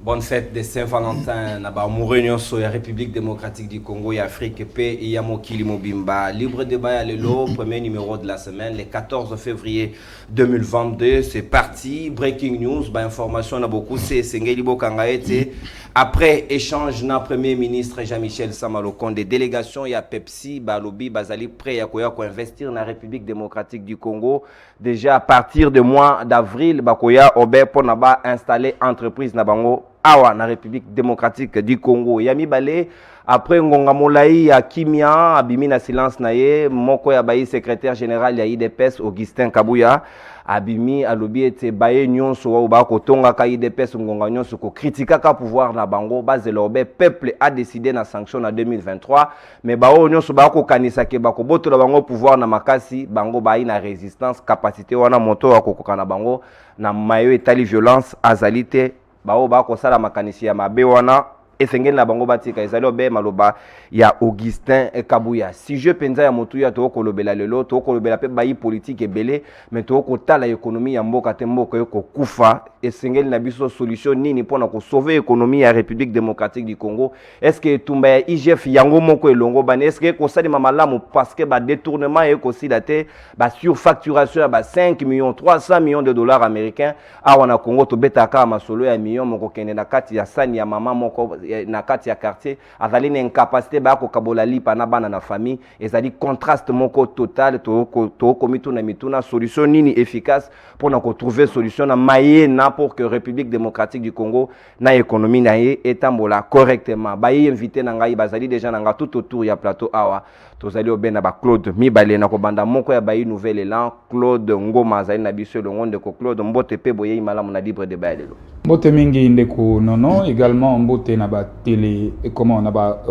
Bonne fête de Saint-Valentin. Naba Réunion sur la République démocratique du Congo et Afrique P. Yamokili Mobimba. Libre débat à l'élo, premier numéro de la semaine, le 14 février 2022. C'est parti. Breaking news, information na beaucoup. C'est Sengeli Bokangaete. Après échange na Premier ministre Jean-Michel Samalokon des délégations, il y a Pepsi, Balobi, Bazali prêt à investir dans la République démocratique du Congo. Déjà à partir du mois d'avril, Bakoya Obe pour naba installer entreprise na bango awa na République démocratique du Congo. Yami Balé après Ngonga Molaï ya Kimia abimi na silence naye moko ya bayi secrétaire général ya IDPS Augustin Kabuya abimi alobi ete baye nyonso wa ba ko tonga ka IDPS Ngonga nyonso ko critika ka pouvoir na bango bazelobe peuple a décidé na sanction na 2023 mais bao nyonso ba ko kanisa ke ba ko botola bango pouvoir na makasi bango bayi na résistance capacité wana moto wa ko kokana bango na mayo etali violence azalité bao ba ko sala makanisi ya mabe wana esengeli na bango batika ezali obe maloba ya Augustin Kabuya si je penza ya motu ya to kolobela lelo to kolobela pe bayi politique ebele mais to kotala économie ya mboka te mboka yo kokufa esengeli na biso solution nini pona ko sauver économie ya République démocratique du Congo est-ce que tumba ya IGF yango moko elongo bane est-ce que ko sali mamalamu parce que ba détournement e ko silate ba surfacturation ya ba 5 millions 300 millions de dollars américains awa na Congo to betaka masolo ya millions moko kende na kati ya sani ya mama moko na kati ya quartier azali na incapacité ba ko kabola lipa na bana na famille ezali contraste moko total to komitu na mituna solution nini efficace pour na ko trouver solution na maye na pour que République démocratique du Congo na économie na ye etambola correctement ba yi invité na ngai bazali déjà na nga tout autour ya plateau awa tozali obena ba Claude Mibale na ko banda moko ya bayi nouvelle élan Claude Ngoma azali na biso le monde ko Claude Mbote pe boye malamu na libre débat lelo Mbote mingi ndeko nono également Mbote na ba télé comment on a ba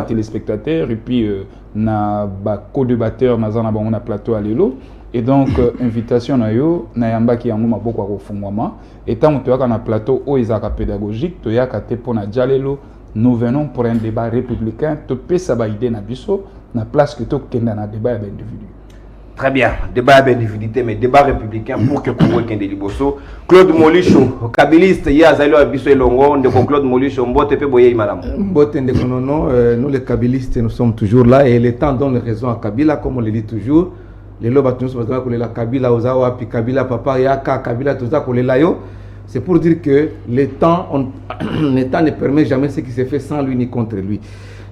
téléspectateurs et puis na ba co-débatteur mazana bango na plateau à lelo et donc invitation na yo na yamba ki yango maboko ko fungwama et tant to yaka na plateau o ezaka pédagogique to yaka te pona jalelo nous venons pour un débat républicain to pesa ba idée na biso na place que to kenda na débat ya individu. Très bien, débat d'individualité, mais débat républicain pour que Congo kende liboso. Claude Molicho, kabiliste, ya zalo abiso elongo, ndeko Claude Molicho, mbote pe boye malamu. Mbote ndeko nono, nous les kabilistes, nous sommes toujours là et le temps donne raison à Kabila, comme on le dit toujours. Les lois nous sommes là pour la Kabila ozawa, puis Kabila papa yaka, Kabila tout ça pour les layo. C'est pour dire que le temps ne permet jamais ce qui se fait sans lui ni contre lui.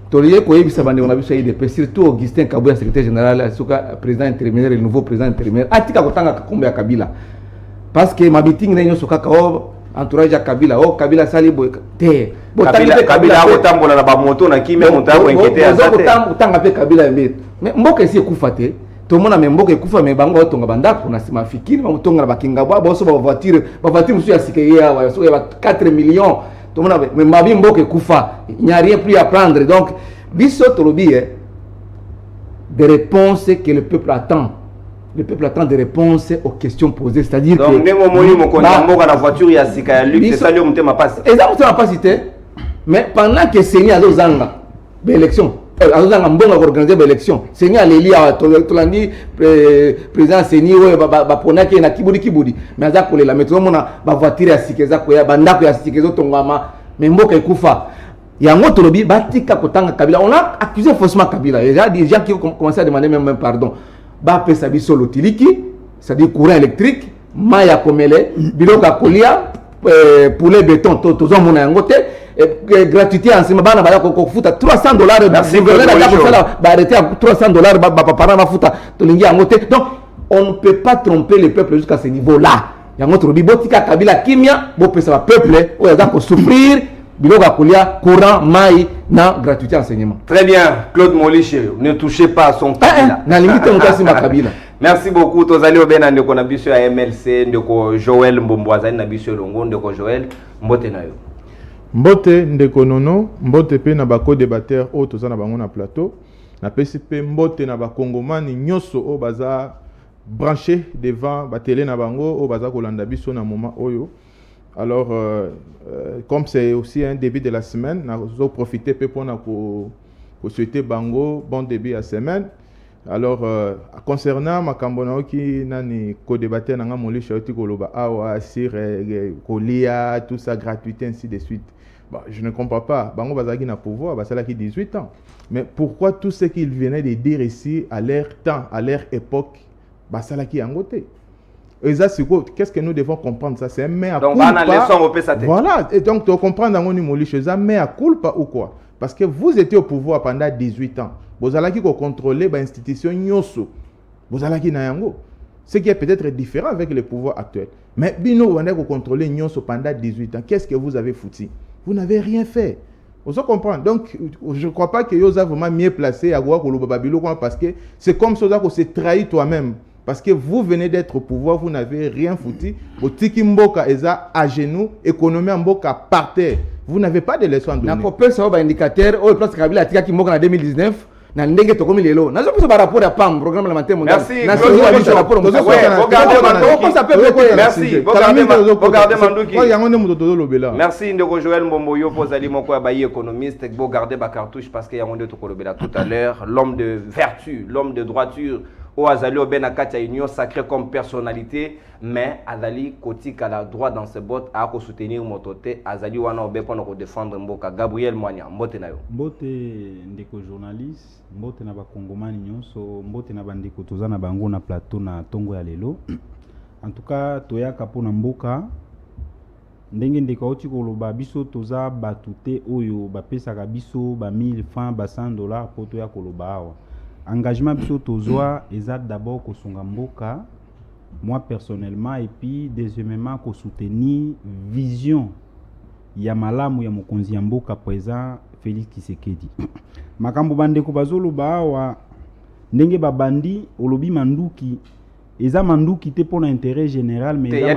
Tolié Koyebi Sabane, on a vu ça IDP, surtout Augustin Kabuya, secrétaire général, président intérimaire et le nouveau président intérimaire. Atika Kotanga Kakombe à Kabila. Parce que ma meeting n'est pas entourage à Kabila. Oh, Kabila Salibo. Kabila Otambola na bamoto na kimi monta ko inquiéter à ça. Otanga pe Kabila mbet. Mais mboka si ekufate. Tout le monde a même mboka ekufa mais bango otonga bandako na sima fikini ba mutonga na bakinga ba boso ba voiture musu ya sikeya wa so ya 4 millions. Tout le monde a mais mabi mboka ekufa. Il n'y a rien plus à prendre. Donc biso tolobi des réponses que le peuple attend. Le peuple attend des réponses aux questions posées, c'est-à-dire donc, que donc la voiture ya sika ya luxe c'est ça lui mutema passe. Exactement pas cité. Mais pendant que Seigneur azozanga l'élection azozanga mbonga organiser l'élection Seigneur aleli a tolandi président Seigneur ba ponaki na kibudi mais aza kolela metro mona ba voiture ya sikeza ko ya bandako ya sikezo tongama mais mboka ekufa yango tolobi batika kotanga Kabila. On a accusé faussement Kabila. Il y a des gens qui ont commencé à demander même pardon. Ba pesa biso lotiliki, c'est-à-dire courant électrique, maya komele, biloka kolia, poulet béton, tozo mona yango te, gratuité en cima bana baya ko futa $300 merci ba arrêter à $300 ba papa na futa tolingi yango te. Donc on ne peut pas tromper le peuple jusqu'à ce niveau-là. Yango trobi botika Kabila kimia, bo pesa ba peuple o yaza ko souffrir. Biloka kolia courant mai na gratuité enseignement. Très bien, Claude Moliche, ne touchez pas à son Kabila. Na limite on kasi ma Kabila. Merci beaucoup. Tozali obena ndeko na biso ya MLC ndeko Joël Mbombwazali na biso longo ndeko Joël mbote na yo. Mbote ndeko nono, mbote pe na ba co-débatteur o toza na bango na plateau. Na PCP mbote na ba Kongomani nyoso o baza branché devant ba télé na bango o baza kolanda biso na moment oyo. Alors, comme c'est aussi un début de la semaine, nous avons profité pour souhaiter Bango bon début à la semaine. Alors, concernant Makambono qui nani co-débatteur nanga moli shauti koloba awa sur kolia tout ça gratuité ainsi de suite. Bah, je ne comprends pas. Bango bazaki na pouvoir, bah ça là qui 18 ans. Mais pourquoi tout ce qu'ils venaient de dire ici à leur temps, à leur époque, bah ça là qui angoté. Et ça c'est quoi? Qu'est-ce que nous devons comprendre ça? C'est un mais à donc culpa. Voilà, et donc tu comprends dans mon moli chose ça mais à culpa ou quoi? Parce que vous étiez au pouvoir pendant 18 ans. Vous allez contrôler l'institution Nyoso. Vous allez na yango. Ce qui est peut-être différent avec le pouvoir actuel. Mais bino vous allez contrôler Nyoso pendant 18 ans. Qu'est-ce que vous avez foutu? Vous n'avez rien fait. Vous comprenez? Donc, je ne crois pas que vous avez vraiment mieux placé à Babilo parce que c'est comme ça que c'est trahi toi-même. Parce que vous venez d'être au pouvoir, vous n'avez rien foutu. Votre tiki mboka est à genoux, économie mboka par terre. Vous n'avez pas de leçons à donner. Na popé ça ba indicateur au place Kabila tika ki mboka en 2019 na ndenge to komi lelo. Na zo par rapport à PAM programme alimentaire mondial. Merci. Regardez Mandouki. Merci Ndeko Joël Mbombo yo pozali moko ya bayi économiste bo garder ba cartouche parce que yango to kolobela tout à l'heure l'homme de vertu, l'homme de droiture. O Azali Obena Katia Union sacré comme personnalité, mais Azali Kotik a la droit dans ses bottes à soutenir Motote. Azali Wana Obe pour défendre Mboka. Gabriel Moigna, Mbote Nayo. Mbote ndeko journaliste, Mbote na ba Kongomani nyonso, Mbote na bandeko toza na bango na plateau na Tongo ya lelo. En tout cas, toyaka pona Mboka. Ndenge ndeko oti koloba biso toza batute oyo bapesaka biso ba 1000 francs, ba $100 pour toya koloba awa. Engagement biso tozwa eza d'abord kosunga mboka moi personnellement et puis deuxièmement ko soutenir vision ya malamu ya mokonzi ya mboka présent Félix Tshisekedi. Makambo bandeko bazoloba wa ndenge babandi olobi manduki eza manduki te pona intérêt général mais eza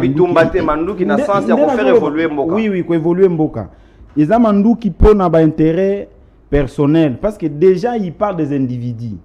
manduki na sens ya ko faire évoluer mboka. Oui ko évoluer mboka. Eza manduki pona ba intérêt personnel parce que déjà il parle des individus.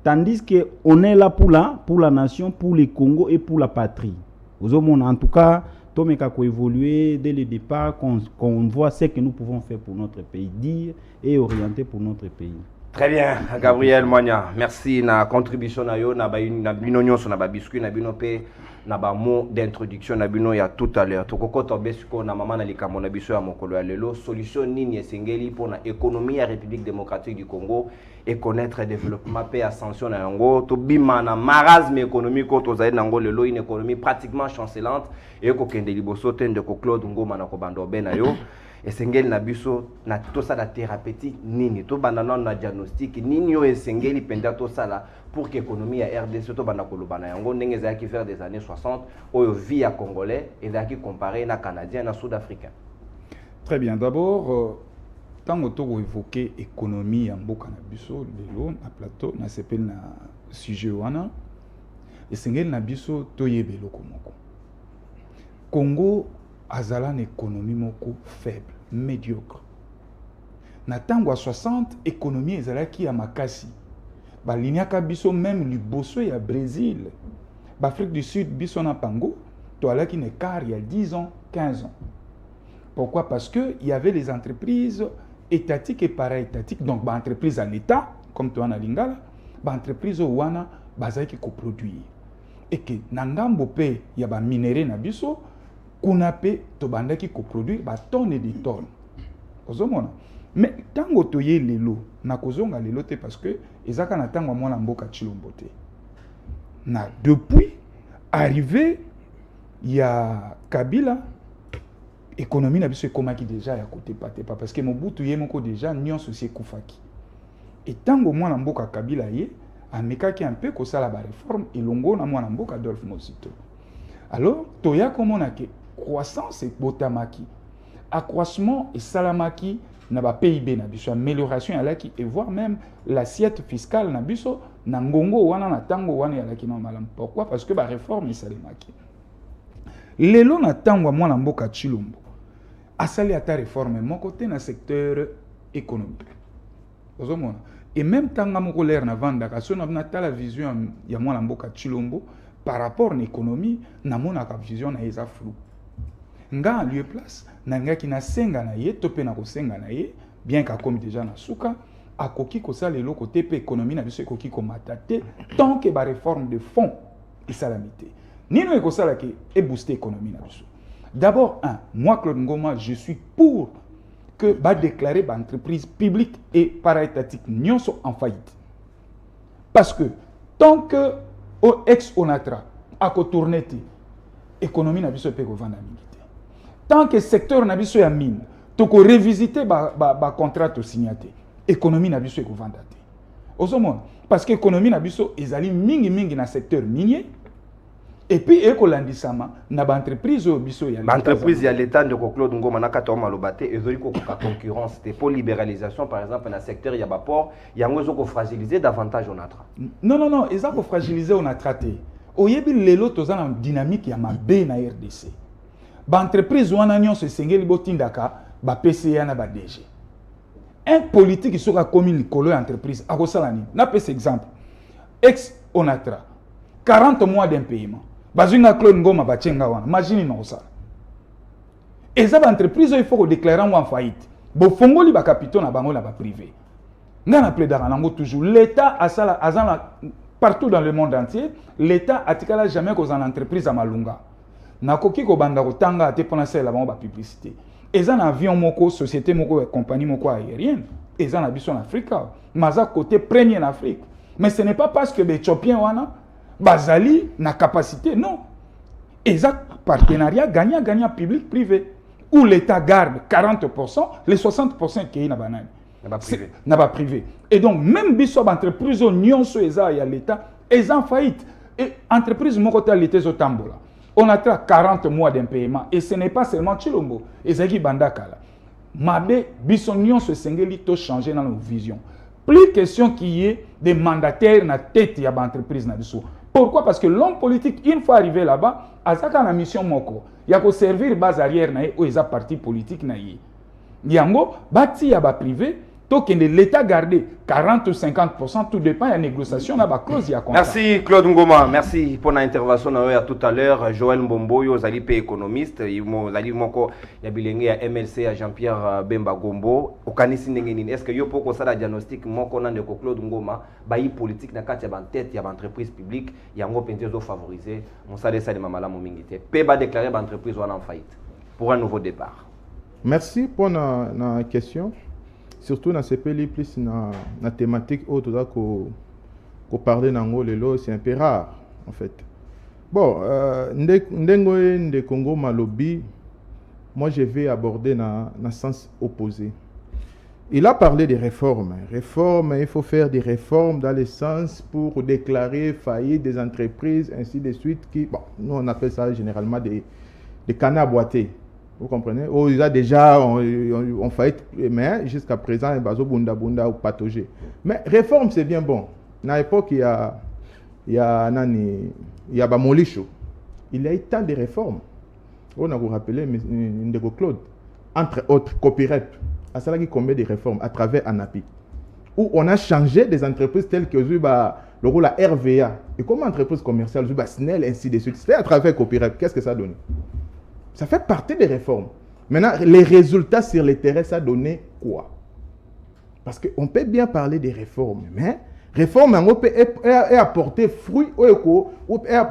Tandis qu'on est là pour la nation, pour le Congo et pour la patrie. En tout cas, Tomeka a évolué dès le départ, qu'on voit ce que nous pouvons faire pour notre pays, dire et orienter pour notre pays. Très bien, Gabriel Moigna. Merci na contribution na yo na bino nyonso na ba biscuit na bino pe na ba mot d'introduction na bino ya tout à l'heure. Tokoko besiko na mama na likambo na biso ya mokolo ya lelo solution nini esengeli pour na économie ya République démocratique du Congo et connaître le développement paix ascension na yango to bima na marasme économique to zaidi nango lelo une économie pratiquement chancelante et ko kende liboso tende ko Claude Ngoma na ko bando bena yo esengeli na biso na to sala thérapeutique nini to banana na diagnostic nini yo esengeli penda to sala pour que l'économie à RDC to bana koloba na yango ndenge za ki faire des années 60 oyo vie à congolais et za ki comparer na canadien na sud-africain. Très bien, d'abord tant que tu évoqué économie en mboka na biso lelo na plateau na sepel na sujet wana esengeli na biso to yebelo komoko Congo azala une économie moko faible, médiocre. Na tango à 60, économie ezalaki ya makasi. Ba liniaka biso même liboso ya Brésil. Ba Afrique du Sud biso na pango, to alaki ne car il y a 10 ans, 15 ans. Pourquoi? Parce que il y avait les entreprises étatiques et para-étatiques, donc ba entreprise à l'État, comme toi na Lingala, ba entreprise au wana bazaki ko produire. Et que nangambo pe ya ba minéré na biso kuna pe to bandaki ko produire ba tonnes et des tonnes. Ozomona. Mais tango toye lelo na kozonga lelo te parce que ezaka na tango mwana mboka Chilombo te. Na depuis arrivé ya Kabila économie na biso ekomaki déjà ya côté paté pas parce que Mobutu ye moko déjà nyonso se kufaki. Et tango mwana mboka Kabila ye amekaki un peu kosala ba réforme elongo na mwana mboka Adolphe Mosito. Alors toya komona ke croissance et botamaki accroissement et salamaki na ba PIB na biso amélioration ya laki et voire même l'assiette fiscale na biso na ngongo wana na tango wana ya laki na malam. Pourquoi? Parce que ba réforme esalemaki lelo na tango mwana mboka Chilombo asali ata réforme moko te na secteur économique. Ozomona. Et même tanga moko l'air na vanda ka sona na ta la vision ya mwana mboka Chilombo par rapport à l'économie na mona ka vision na eza flou. Nga en lieu place na nga ki na senga na ye topé na ko senga na ye bien ka comme déjà na suka akoki kosala eloko te pe économie na biso ekoki komata te tant que ba réforme de fond esalami te nino ekosala ke booster économie na biso. D'abord, moi Claude Ngoma, je suis pour que va déclarer l'entreprise publique et para-étatique nyonso en faillite. Parce que tant que au ex-Onatra a tourné l'économie n'a pas pu vendre. Tant que le secteur n'a pas pu mine, donc révisiter le contrat signé, l'économie n'a pas pu vendre. Parce que l'économie n'a pas pu mingi dans le secteur minier. Et puis, il y a une entreprise l'entreprise, il y a l'État de Claude Ngoma na katoma lobate et il y a concurrence pour libéralisation par exemple dans le secteur il y a pas port il y a ngo fragiliser davantage Onatra. Non, ils ont fragilisé Onatra te. Oyebi lelo toza na dynamique ya mabe na RDC. Ba entreprise wana nyonso esengeli botindaka ba PCA na ba DG. Un politique soka komi likolo ya entreprise akosala nini? Na pese exemple. Ex Onatra 40 mois d'impayement. Bazinga Claude Ngoma bachenga wana. Imagine na osala. Eza ba entreprise il faut déclarer en faillite. Bo fongoli ba capitaux na bango na ba privé. Ngana plaidara nango toujours l'État asala azana partout dans le monde entier, l'État a tikala jamais qu'aux entreprises à Malunga. Nakoki ko banda ko tanga te pona sala ba publicité. Eza na avion moko société moko compagnie moko aérienne. Eza na biso en Afrique. Maza côté premier en Afrique. Mais ce n'est pas parce que les Éthiopiens wana bazali na capacité non. Eza partenariat gagnant public privé où l'État garde 40%, les 60% qui est na banane. N'a pas privé. Et donc, même si l'entreprise nyonso eza ya l'État, est en faillite. Et l'entreprise moko l'État zo tambola. On a 40 mois d'impayement. Et ce n'est pas seulement Chilombo. Ezaki bandakala. Mabe, biso nyonso sengeli to changer dans nos visions. Plus question qu'il y ait des mandataires na tête ya l'entreprise na biso. Pourquoi? Parce que l'homme politique, une fois arrivé là-bas, a sa na mission moko. Il y a ko servir base arrière na ou eza parti politique na yi. Yango, bati ya ba privé. Donc, l'État gardé 40 ou 50%, tout dépend de la négociation, la clause. Merci Claude Ngoma, merci pour l'intervention tout à l'heure. Joël Mbomboyo, Zali P économiste, Zali Moko, Yabilenge à MLC à Jean-Pierre Bemba Gombo. Est-ce que vous pouvez faire un diagnostic Moko de Claude Ngoma, bayi politique na kati ya tête ya entreprise publique, yango pentezo favoriser, mon salaire ça de mamala mo mingité. Peba déclarer l'entreprise en faillite pour un nouveau départ. Merci pour la question. Surtout dans ces pays plus na thématique autre qu'on parler dans lelo c'est un peu rare en fait. Bon, nde Congo Malobi, moi je vais aborder dans sens opposé. Il a parlé des réformes. Réformes, il faut faire des réformes dans le sens pour déclarer faillite des entreprises ainsi de suite qui bon, nous on appelle ça généralement des canards à boiter. Vous comprenez? Oh, ils ont déjà on faillite, mais jusqu'à présent, ils ont bunda ou patauger. Mais réforme, c'est bien bon. À l'époque, il y a Molicho. Il y a eu tant de réformes. On a vous rappelé, Ndeko Claude, entre autres, copyright. À cela qui combien de réformes à travers ANAPI. Où on a changé des entreprises telles que le rôle à RVA. Et comme entreprise commerciale, SNEL, ainsi de suite. C'était à travers copyright. Qu'est-ce que ça donne? Ça fait partie des réformes. Maintenant, les résultats sur le terrain, ça a donné quoi? Parce qu'on peut bien parler des réformes, mais réforme peut apporter fruit ou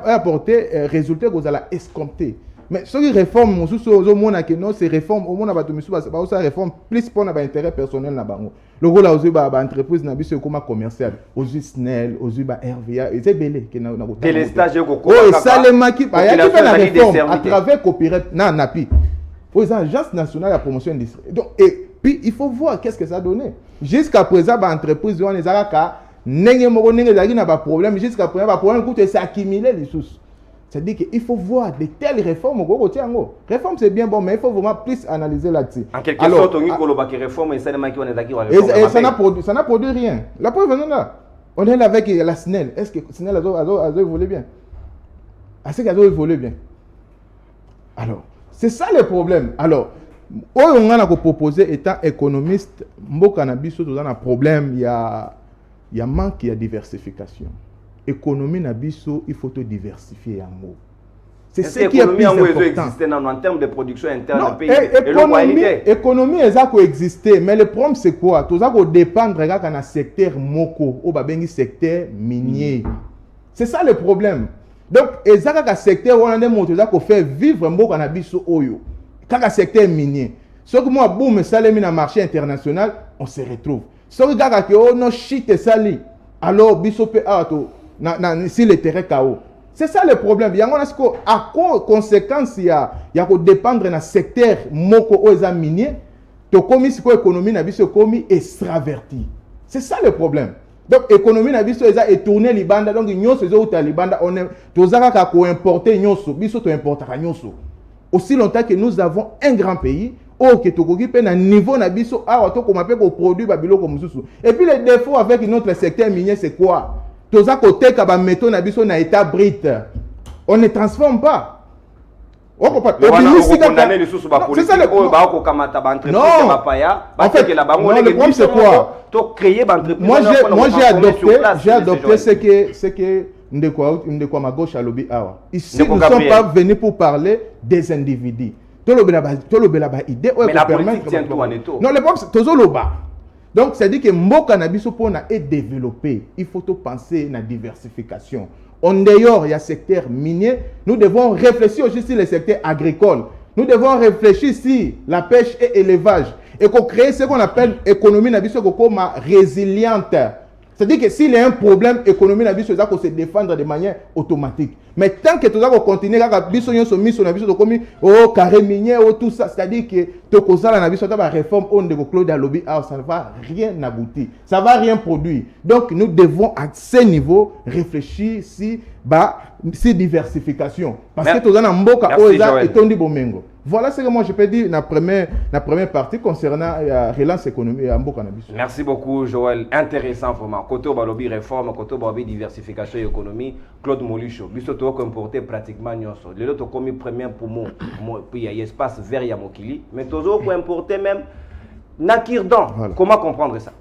apporter résultats que vous allez escompter. Mais ce qui réforme, c'est réforme, au monde a réforme plus pour l'intérêt personnel. Le rôle de l'entreprise c'est comme commercial, aux SNEL, aux RVA, c'est belé. Quel stage et ça les maquis, il y a la réforme à travers copyright, NAPI. Aux agences nationales de promotion industrielle. Donc, et puis il faut voir qu'est-ce que ça a donné. Jusqu'à présent, l'entreprise, on les a pas problème. Jusqu'à présent, le problème coûte s'accumuler les sources. C'est-à-dire qu'il faut voir de telles réformes. Réforme, c'est bien bon, mais il faut vraiment plus analyser là-dessus. En quelque sorte, on dit que réforme et ça n'a produit rien. La preuve est là. On est là avec la SNEL. Est-ce que SNEL a évolué bien? Est-ce qu'elle a évolué bien? Alors, c'est ça le problème. Alors, on a proposé, étant économiste, on a un problème, il y a manque, il y a diversification. Économie na biso, il faut te diversifier en mots. C'est ce qui est plus important. En termes de production interne du pays. Économie, ça peut exister. Mais le problème, c'est quoi? Tout ça peut dépendre de le secteur moko ou le secteur minier. C'est ça le problème. Donc, il y a un secteur où on a fait vivre un cannabis oyo. Quand le secteur minier. Ce que moi, boum, ça le dans le marché international, on se retrouve. Ce que on a shit sali, alors biso pe si le terrain KO. C'est ça le problème. Il y a à quoi conséquence il y a que dépendre dans secteur moko ou minier, to komi siko économie na biso komi extraverti. C'est ça le problème. Donc économie na biso est tourner libanda donc nyonso zo uta libanda on est tozaka ko importer nyonso biso to importera nyonso. Aussi longtemps que nous avons un grand pays que tokoki pe na niveau na biso awa to koma pe ko produit babilo ko mususu. Et puis le défaut avec notre secteur minier c'est quoi? Toza côté ka ba métaux na biso na état brut. On ne transforme pas. C'est ça le problème c'est quoi? Moi j'ai adopté ce que Ndeko ma gauche à lobby awa. Ici nous ne sommes pas venus pour parler des individus. Mais la politique tient tout en étau. Non, le problème c'est Tozoloba. Donc, ça dit que Mboka na biso pona est développé. Il faut penser à la diversification. En dehors, il y a le secteur minier. Nous devons réfléchir aussi sur le secteur agricole. Nous devons réfléchir sur la pêche et l'élevage. Et qu'on crée ce qu'on appelle économie na biso comme résiliente. C'est-à-dire que s'il y a un problème économique, il faut se défendre de manière automatique. Mais tant que tu vas continuer à carré minier, tout ça, c'est-à-dire que tu as la réforme de Claude Lobby, ça ne va rien aboutir. Ça ne va rien produire. Donc nous devons à ce niveau réfléchir si diversification. Parce que tu as un mboka et tondi bomengo. Voilà ce que moi je peux dire dans la première partie concernant la relance économique à Mboka Nabiso. Merci beaucoup Joël, intéressant vraiment. Côté Balobi réforme, côté Balobi diversification et économie, Claude Molucho, biso to comporter pratiquement nyonso. Les autres commis premier pour moi, puis il y a espace vert ya mokili, mais toujours pour importer même nakirdan. Voilà. Comment comprendre ça?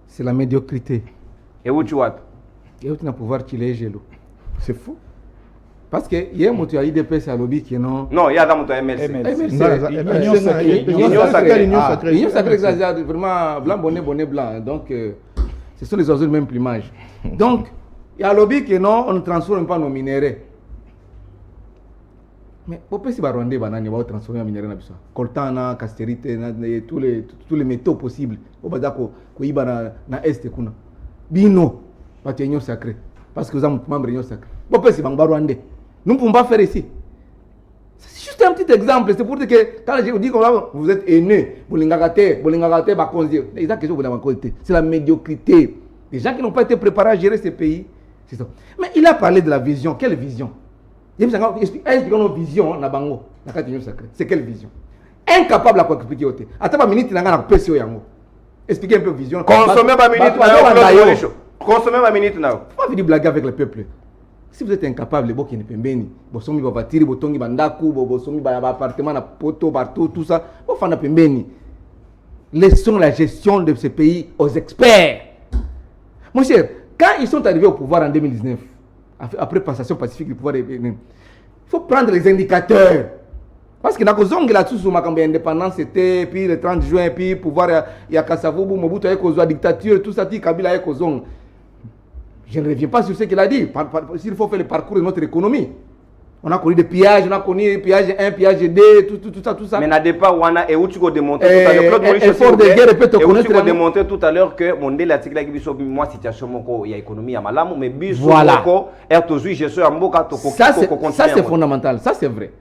C'est la médiocrité. Et où tu vois? Et où tu n'as pouvoir qu'il est gelo. C'est fou. Parce que il y a un moto à IDPS à lobby qui non. Non, il y a un moto à MLC. L'union sacrée, c'est vraiment blanc, bonnet, blanc. Donc, ce sont les oiseaux du même plumage. Donc, il y a un lobby qui non, on ne transforme pas nos minéraux. Mais pourquoi si Rwandais banane va transformer en minéraux na biso? Coltan, castérite, tous les métaux possibles. Au badako ko iba na est kuna. Bino, pas l'union sacrée. Parce que vous êtes membre de l'union sacrée. Pourquoi si Rwandais? Nous ne pouvons pas faire ici. C'est juste un petit exemple. C'est pour dire que quand je vous dis que vous êtes aîné, c'est la médiocrité. Les gens qui n'ont pas été préparés à gérer ces pays. C'est ça. Mais il a parlé de la vision. Quelle vision? Expliquons nos visions. C'est quelle vision? Incapable à expliquer. Attends, ma minute, il y a un PCO. Expliquez un peu vision. Consommer ma minute. Consommer ma minute. Pourquoi vous blaguer avec le peuple? Si vous êtes incapable, vous ne pouvez pas vous voiture, vous tongi bandaku, vous appartement, poto, partout, tout ça, vous faites pembeni. Laissons la gestion de ce pays aux experts. Mon cher, quand ils sont arrivés au pouvoir en 2019, après passation pacifique du pouvoir, il faut prendre les indicateurs. Parce que dans la sous indépendance, c'était, puis le 30 juin, puis pouvoir, il y a Kassavoubou, Mobutu, la dictature, tout ça, Kabila, avec Ozong. Je ne reviens pas sur ce qu'il a dit. S'il faut faire le parcours de notre économie. On a connu des pillages, on a connu pillage 1, pillage 2, tout ça. Mais n'a pas Wana et où tu vas démontrer tout à l'heure. Effort de guerre peut te connaître. Tu vas démontrer tout à l'heure que mon l'article qui dit moi situation il y a économie à Malamu mais biso moko est aujourd'hui je suis en Mboka to ça c'est fondamental, ça c'est vrai.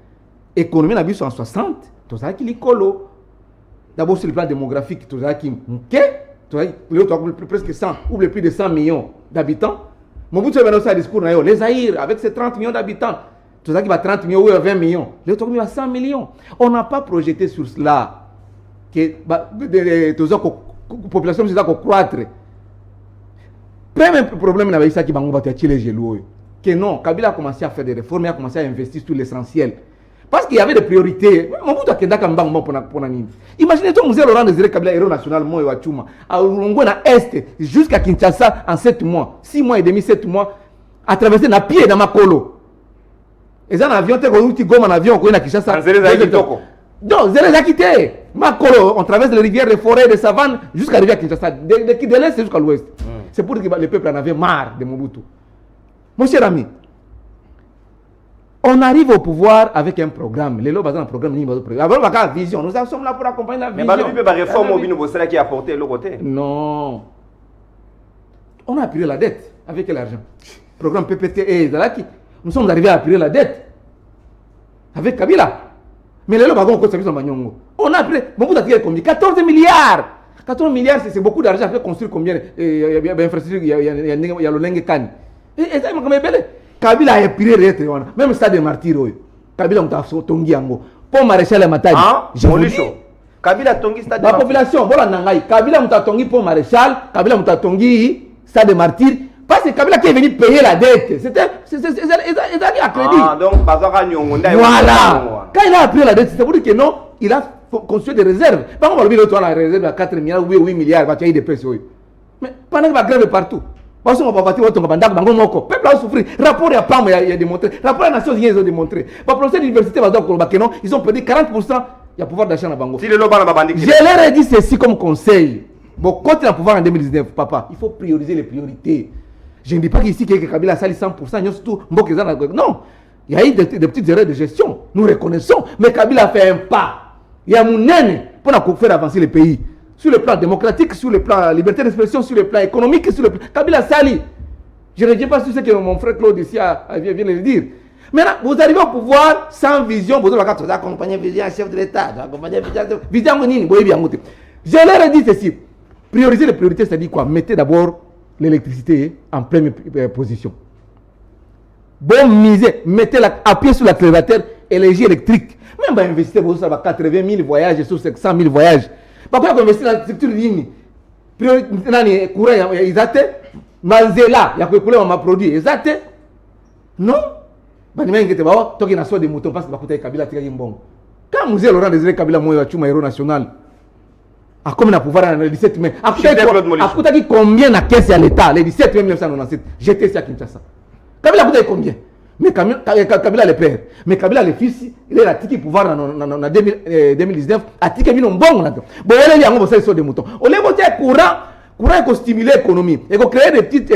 Économie na biso en 60, tout ça qui l'écolo. D'abord sur le plan démographique, tout ça qui presque 100 ou plus de 100 millions d'habitants. Mobutu a fait un discours, les Zaïre, avec ces 30 millions d'habitants, tout ça qui va 30 millions ou 20 millions, les autres va 100 millions. On n'a pas projeté sur cela que la population va croître. Premier problème, c'est ça qui va tirer les genoux. Que non, Kabila a commencé à faire des réformes, il a commencé à investir sur l'essentiel. Parce qu'il y avait des priorités. Imaginez toi, Mzee Laurent Désiré Kabila, héros national, moi et Wachuma, à Longona Est, jusqu'à Kinshasa en 7 mois, 6 mois et demi, 7 mois, à traverser na pied dans ma colo. Ils ont un avion, tu as un avion, tu as Kinshasa. Non, Zélé a quitté. Makolo, on traverse les rivières, les forêts, les savanes, jusqu'à arriver à Kinshasa. De l'est jusqu'à l'ouest. C'est pour dire que le peuple en avait marre de Mobutu. Mon cher ami, on arrive au pouvoir avec un programme. Les lois, un programme, une vision. Nous sommes là pour accompagner la vision. Mais la réforme au qui a apporté l'autre côté. Non. On a appuyé la dette. Avec quel argent? Programme PPT et Zalaki. Nous sommes arrivés à appuyer la dette. Avec Kabila. Mais les lois, on a appris. Beaucoup d'argent combien? 14 milliards. 14 milliards, c'est beaucoup d'argent. Pour construire combien? Il y a l'infrastructure, il y a le Lengue Kani. Et ça, Kabila a appuyé les lettres. Même ça des martyrs. Kabila a tongi yango. Pour maréchal et Matadi. Kabila a tongi stade. La population, voilà Nangai. Kabila a tongi pour maréchal. Kabila a tongi stade des martyrs. Parce que Kabila qui est venu payer la dette. C'était à crédit. Donc, voilà. Quand il a appris la dette, c'est pour dire que non, il a construit des réserves. Par exemple, on va la réserve à 4 milliards ou 8 milliards, il y a des personnes. Mais pendant qu'il va grève partout. Parce qu'on va partir au le peuple a souffert. Rapport à PAM, il a démontré. Rapport à Nations Unies, ils ont démontré. Par procès de l'université, ils ont perdu 40%. Il y a pouvoir d'achat dans Bango. Je leur ai dit ceci comme conseil. Bon, quand il a pouvoir en 2019, papa, il faut prioriser les priorités. Je ne dis pas qu'ici, que Kabila a sali 100%, surtout non. Il y a eu des petites erreurs de gestion. Nous reconnaissons. Mais Kabila a fait un pas. Il y a mon aîne pour faire avancer le pays. Sur le plan démocratique, sur le plan liberté d'expression, sur le plan économique, sur le plan... Kabila sali. Je ne reviens pas sur ce que mon frère Claude ici vient de le dire. Maintenant, vous arrivez au pouvoir sans vision. Vous devez accompagner vision chef de l'État. Vision. Je leur ai dit ceci. Prioriser les priorités, c'est-à-dire quoi? Mettez d'abord l'électricité en première position. Bon miser, mettez appuyez sur l'accélérateur énergie électrique. Même investir pour ça, 80 000 voyages sur 500 000 voyages. Pourquoi investir dans la structure ligne? Priorité, courant, exact. Manzela, il y a que couler ma produit, exact. Non. Banimé qui te va, toi qui n'as pas de moutons parce que bakuta Kabila tika yimbongo. Quand Moussé Laurent Désiré Kabila moyo chuma héros national. A comme na pouvoir le 17 mai. A coûté combien na caisse à l'État le 17 mai 1997. J'étais ici à Kinshasa. Kabila a coûté combien? Mais Kabila le père. Mais Kabila le fils, il est à ticket pouvoir en 2019 à ticket vino mbongo là. Bon elle est en bosse sur des moutons. On les voter courant est stimuler l'économie et créer des petites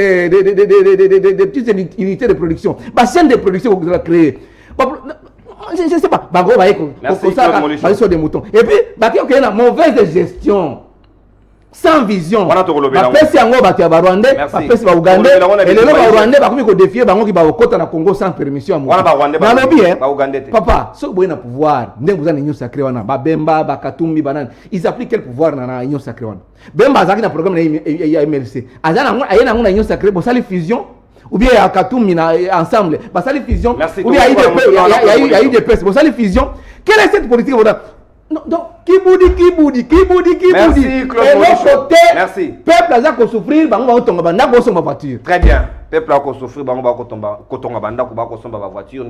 unités de production. Bah chaîne de production que vous allez créer. Je ne sais pas. Bango va être sur des moutons. Et puis, bah qui a une mauvaise gestion. Sans vision. Bapesi yango bato ya Rwandais, bapesi ba Ougandais, et les Rwandais bakomi ko défier bango ki ba okota na Congo sans permission à moi. Na lobi papa, so boye na pouvoir, ndenge vous avez union sacrée wana, ba Bemba, ba Katumbi banane. Ils appliquent quel pouvoir na union sacrée wana. Bemba azaki na programme ya MLC. Azana ngo ayena ngo na union sacrée pour ça les fusion ou bien à Katumbi na ensemble, ba ça les fusion ou bien il y a eu des personnes, pour ça les fusion. Quelle est cette politique voilà? Non, donc, Kiboudi. Merci, Claude Molicho. Merci. Peuple a souffrir, va voiture. Très bien. Peuple a souffrir, va voiture.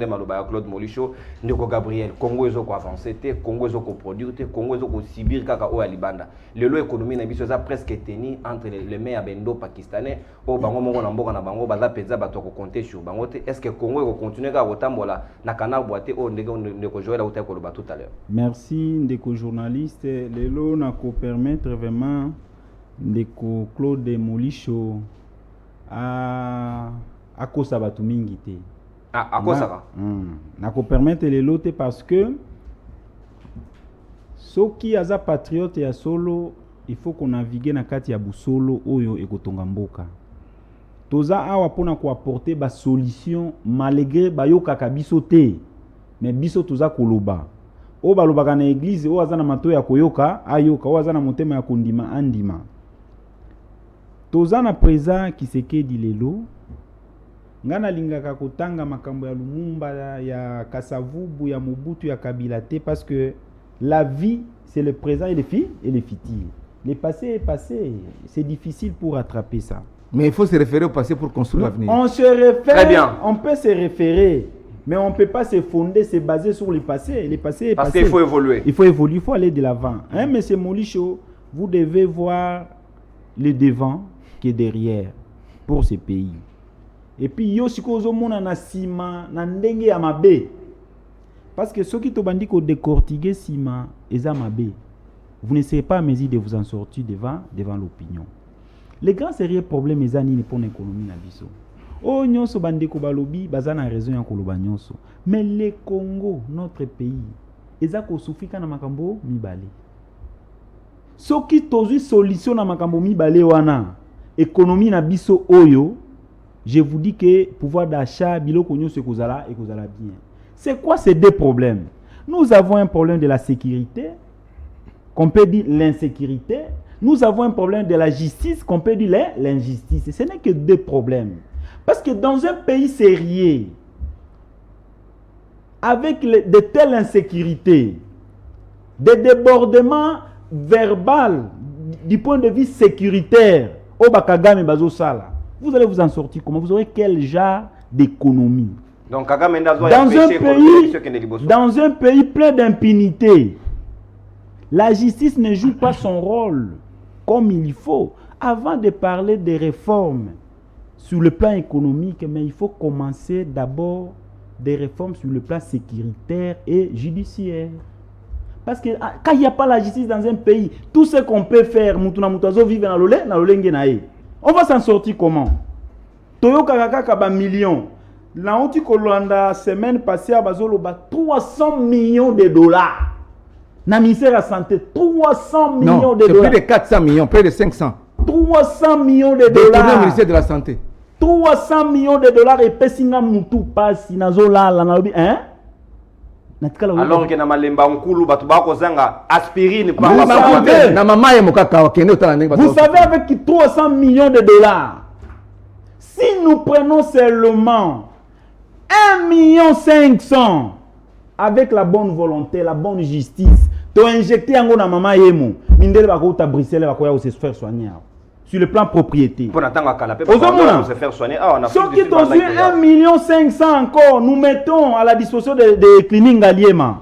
Claude Molicho, Ndeko Gabriel, Congo est avancé, Congo est produit, Congo est Sibir, Kakao Alibanda. Le lot économie n'a presque tenu entre les mains bendo pakistanais. Au Bango Mongo Namboka na Bango, Baza Peza, Batoko compter sur Bango. Est-ce que Congo va continuer à Otambola, Nakana Boité, au Ndeko Joël Aouté Koloba tout à l'heure? Merci, Ndeko journaliste. Les lots n'a qu'à permettre vraiment Ndeko Claude Molicho à cause de batu mingi te. À cause ça. Na ko permettre les lots parce que ceux qui aza patriote ya solo, il faut qu'on navigue na kati ya busolo oyo ekotonga mboka. Toza awa pona ko apporter ba solution malgré bayoka kabiso te. Mais biso toza koloba. O balobaka na église o aza na mato ya koyoka ayoka o aza na motema ya kondima andima. Toza na présent Kisekedi lelo ngana lingaka kotanga makambo ya Lumumba ya Kasavubu ya Mobutu ya Kabila te parce que la vie c'est le présent et le futur. Le passé est passé, c'est difficile pour rattraper ça. Mais il faut se référer au passé pour construire l'avenir. On se réfère, très bien. On peut se référer, mais on ne peut pas se fonder, se baser sur le passé. Le passé est parce passé. Qu'il faut évoluer. Il faut évoluer, il faut aller de l'avant. Hein, monsieur Molicho, vous devez voir le devant qui est derrière pour ce pays. Et puis yo sikozo mona na sima na ndenge ya mabe. Parce que ceux qui te bandit ko décortiquer sima eza mabe. Vous ne serez pas à mesure de vous en sortir devant l'opinion. Les grands sérieux problèmes eza nini pour l'économie na biso. Oh nyonso bandeko balobi baza na raison ya koloba nyonso. Mais le Congo, notre pays, eza ko sufika na makambo mibale. Soki tozui solution na makambo mibale wana, économie na biso oyo, je vous dis que pouvoir d'achat biloko nyonso ekozala bien. C'est quoi ces deux problèmes? Nous avons un problème de la sécurité, qu'on peut dire l'insécurité. Nous avons un problème de la justice, qu'on peut dire l'injustice. Et ce n'est que deux problèmes. Parce que dans un pays sérieux, avec de telles insécurités, des débordements verbaux du point de vue sécuritaire, au Bakagame Bazosala, vous allez vous en sortir comment? Vous aurez quel genre d'économie? Donc Kagame dans un pays plein d'impunité, la justice ne joue pas son rôle comme il faut. Avant de parler des réformes sur le plan économique, mais il faut commencer d'abord des réformes sur le plan sécuritaire et judiciaire. Parce que quand il n'y a pas la justice dans un pays, tout ce qu'on peut faire, on va s'en sortir comment? Toyo Kakaka ba millions. La honte Kolanda semaine passée à Bazoloba 300 millions de dollars. Na ministère de la santé 300 millions de dollars. Plus de 400 millions, près de 500. 300 millions de dollars. Le ministère de la santé. 300 millions de dollars et Pessinga Moutou passe nazola la nalobi hein? Alors que na malemba nkulu batu bako zanga aspirine par la santé. Na mama ye mokaka okende otala ndenge Vous savez avec 300 millions de dollars, si nous prenons seulement 1,5 million avec la bonne volonté, la bonne justice, tu as injecté un na maman yemo, mindele bako ta Bruxelles bako ya se faire soigner. Sur le plan propriété. Pour attendre à se faire soigner. Ceux qui ont eu 1,5 million encore, nous mettons à la disposition des cliniques Galiema.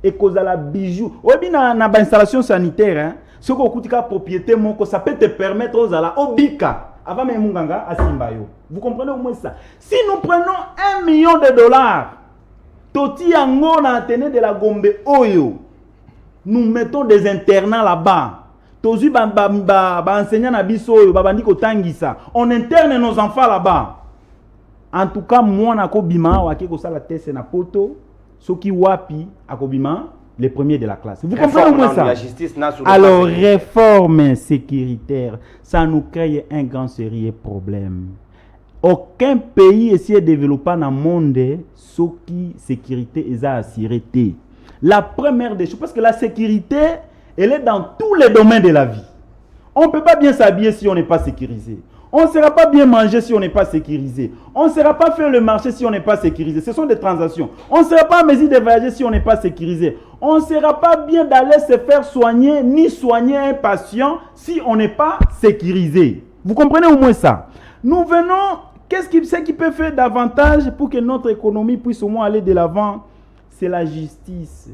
Et cause à la bijou. Ou bien na installation sanitaire, hein. Ce qu'on coûte la propriété, ça peut te permettre aux ala obika. Avant même munganga à Simbayo. Vous comprenez au moins ça? Si nous prenons 1 million de dollars, toti yango na atene de la Gombe Oyo, nous mettons des internats là-bas. Tozu enseignant na biso babandi ko tangisa. On interne nos enfants là-bas. En tout cas, moi nako bima wake ko sala test na poto, soki wapi akobima les premiers de la classe. Vous comprenez au moins ça? Alors réforme sécuritaire, ça nous crée un grand sérieux problème. Aucun pays essaie de développer dans le monde soki sécurité est assurée. La première des choses, parce que la sécurité elle est dans tous les domaines de la vie. On ne peut pas bien s'habiller si on n'est pas sécurisé. On ne sera pas bien manger si on n'est pas sécurisé. On ne sera pas faire le marché si on n'est pas sécurisé. Ce sont des transactions. On ne sera pas en mesure de voyager si on n'est pas sécurisé. On ne sera pas bien d'aller se faire soigner ni soigner un patient si on n'est pas sécurisé. Vous comprenez au moins ça? Nous venons, qu'est-ce qui peut faire davantage pour que notre économie puisse au moins aller de l'avant? C'est la justice.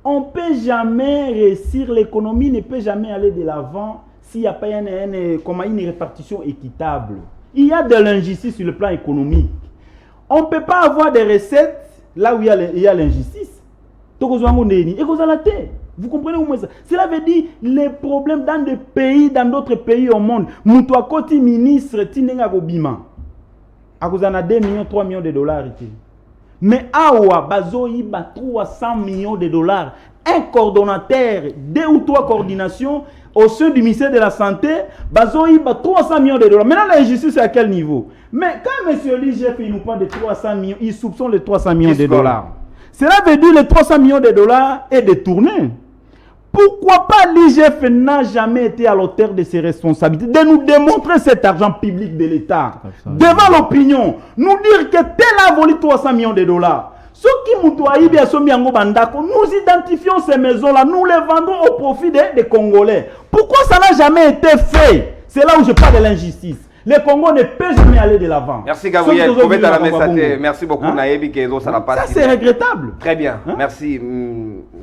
On ne peut jamais réussir, l'économie ne peut jamais aller de l'avant s'il n'y a pas une répartition équitable. Il y a de l'injustice sur le plan économique. On ne peut pas avoir des recettes là où il y a l'injustice. Vous comprenez au moins ça? Cela veut dire les problèmes dans des pays, dans d'autres pays au monde. Moutoua Koti ministre Tinenga Gobima. À cause de 2 millions, 3 millions de dollars. Mais awa bazoyi ba 300 millions de dollars, un coordonnateur, 2 ou 3 coordinations au sein du ministère de la Santé, bazoyi ba 300 millions de dollars. Maintenant l'injustice c'est à quel niveau? Mais quand M. l'IGF il nous parle de 300 millions, il soupçonne les 300 millions de dollars. Cela veut dire que les 300 millions de dollars est détourné. Pourquoi pas l'IGF n'a jamais été à l'auteur de ses responsabilités, de nous démontrer cet argent public de l'État devant l'opinion, nous dire que tel a volé 300 millions de dollars. Ce qui nous identifions ces maisons-là, nous les vendons au profit des Congolais. Pourquoi ça n'a jamais été fait? C'est là où je parle de l'injustice. Le Congo ne peut jamais aller de l'avant. Merci Gabriel. Merci beaucoup Naebi. Ça c'est regrettable. Très bien. Merci.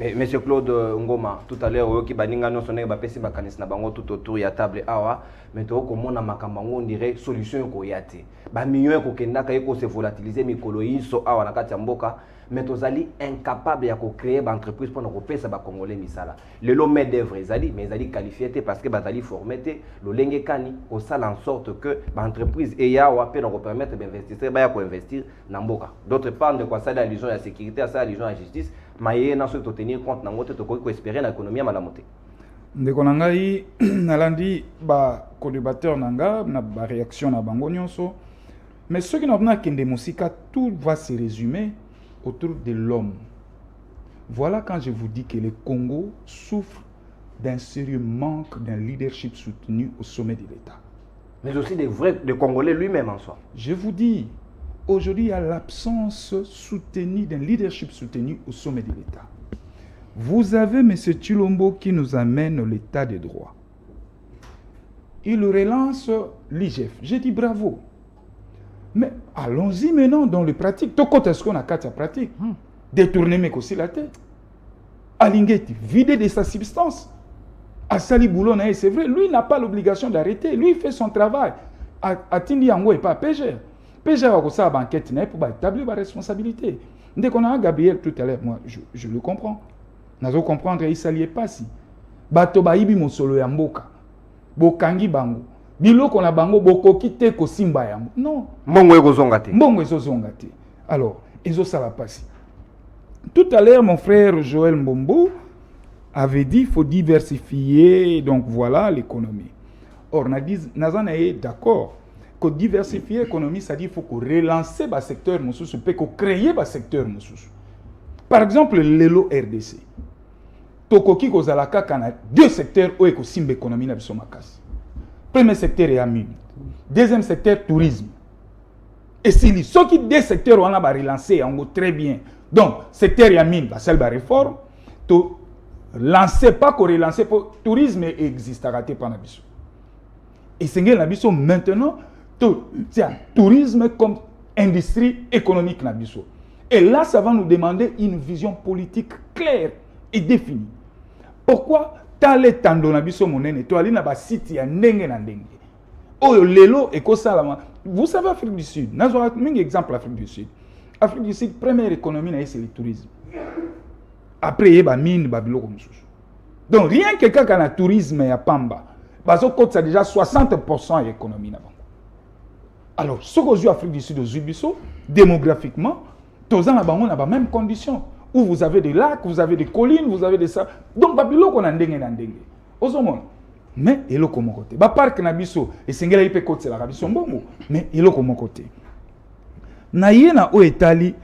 Mais Monsieur Claude Ngoma, tout à l'heure, qui baninga non sonné bapesi bakanis na bango tout autour ya table awa, mais to ko mona makambango on dirait solution ko yate. Ba million ko kenda ka ko se volatiliser mikolo yiso awa na kati ya mboka, mais tozali incapable ya ko créer ba entreprise pour ko pesa ba congolais misala. Le lo main d'œuvre ezali, mais ezali qualifié parce que bazali formé lo lenge kani ko sala en sorte que ba entreprise eya wa pe ko permettre d'investir ba ya ko investir na mboka. D'autre part de quoi ça l'allusion à la sécurité, ça l'allusion à la justice. Maye na so to tenir compte na ngote to ko espérer na économie malamu te. Ndeko na ngai nalandi ba co-débatteur nanga na ba réaction na bango nyonso, mais ceux qui n'ont pas kende musika, tout va se résumer autour de l'homme. Voilà quand je vous dis que le Congo souffre d'un sérieux manque d'un leadership soutenu au sommet de l'État. Mais aussi des Congolais lui-même en soi. Je vous dis, aujourd'hui, il y a l'absence soutenue d'un leadership soutenu au sommet de l'État. Vous avez M. Tshilombo qui nous amène l'État de droit. Il relance l'IGF. J'ai dit bravo. Mais allons-y maintenant dans les pratiques. Tout côté ce qu'on a quatre pratiques. Détourner mes aussi la tête. Alingeti, vider de sa substance. Asali Boulon, c'est vrai, lui n'a pas l'obligation d'arrêter. Lui, il fait son travail. Atindi Yango et pas PGR. PGR a ça banquette pour établir la responsabilité. Dès qu'on a Gabriel tout à l'heure, moi, je le comprends. Nous comprendre, il ne s'allie pas si. Bato baibi mosolo ya mboka. Bokangi bango. Bilo qu'on a bango, boko kite ko simba yango. Non. Mbongo eko zongate. Mbongo eko zongate. Alors, ils ça la passe. Tout à l'heure, mon frère Joël Mbombo avait dit qu'il faut diversifier, donc voilà l'économie. Or, Nazan est d'accord que diversifier l'économie, ça dit qu'il faut relancer le secteur, il faut créer le secteur. Par exemple, l'élo RDC. Tokoki Kozalaka, il y a deux secteurs où il y a l'économie. Premier secteur est la mine. Deuxième secteur, tourisme. Et si ceux qui deux secteurs on a relancé, on très bien. Donc, secteur est la mine, c'est la réforme. Lancer, pas qu'on relancer pour tourisme existe à rater par Nabiso. Et c'est Nabiso maintenant, tourisme comme industrie économique Nabiso. Et là, ça va nous demander une vision politique claire et définie. Pourquoi Tale Tando Nabiso Monene, toi, il y a un site qui est ndenge. Oh, lelo et Kosalama. Vous savez, Afrique du Sud, nous avons un exemple Afrique du Sud. Afrique du Sud, première économie, c'est le tourisme. Après, il y a la mine, donc, rien que quand il y a le tourisme et la Pamba, c'est déjà 60% d'économie. Alors, ce que vous Afrique du Sud, démographiquement, tous en ont la même condition. Où vous avez des lacs, vous avez des collines, vous avez des ça. Donc, Babylone, on a dengue. Mais il est comme côté. Ba parc Nabiso et Singela ipe côté la Rabiso bongo. Mais il est comme côté. Na yena o etali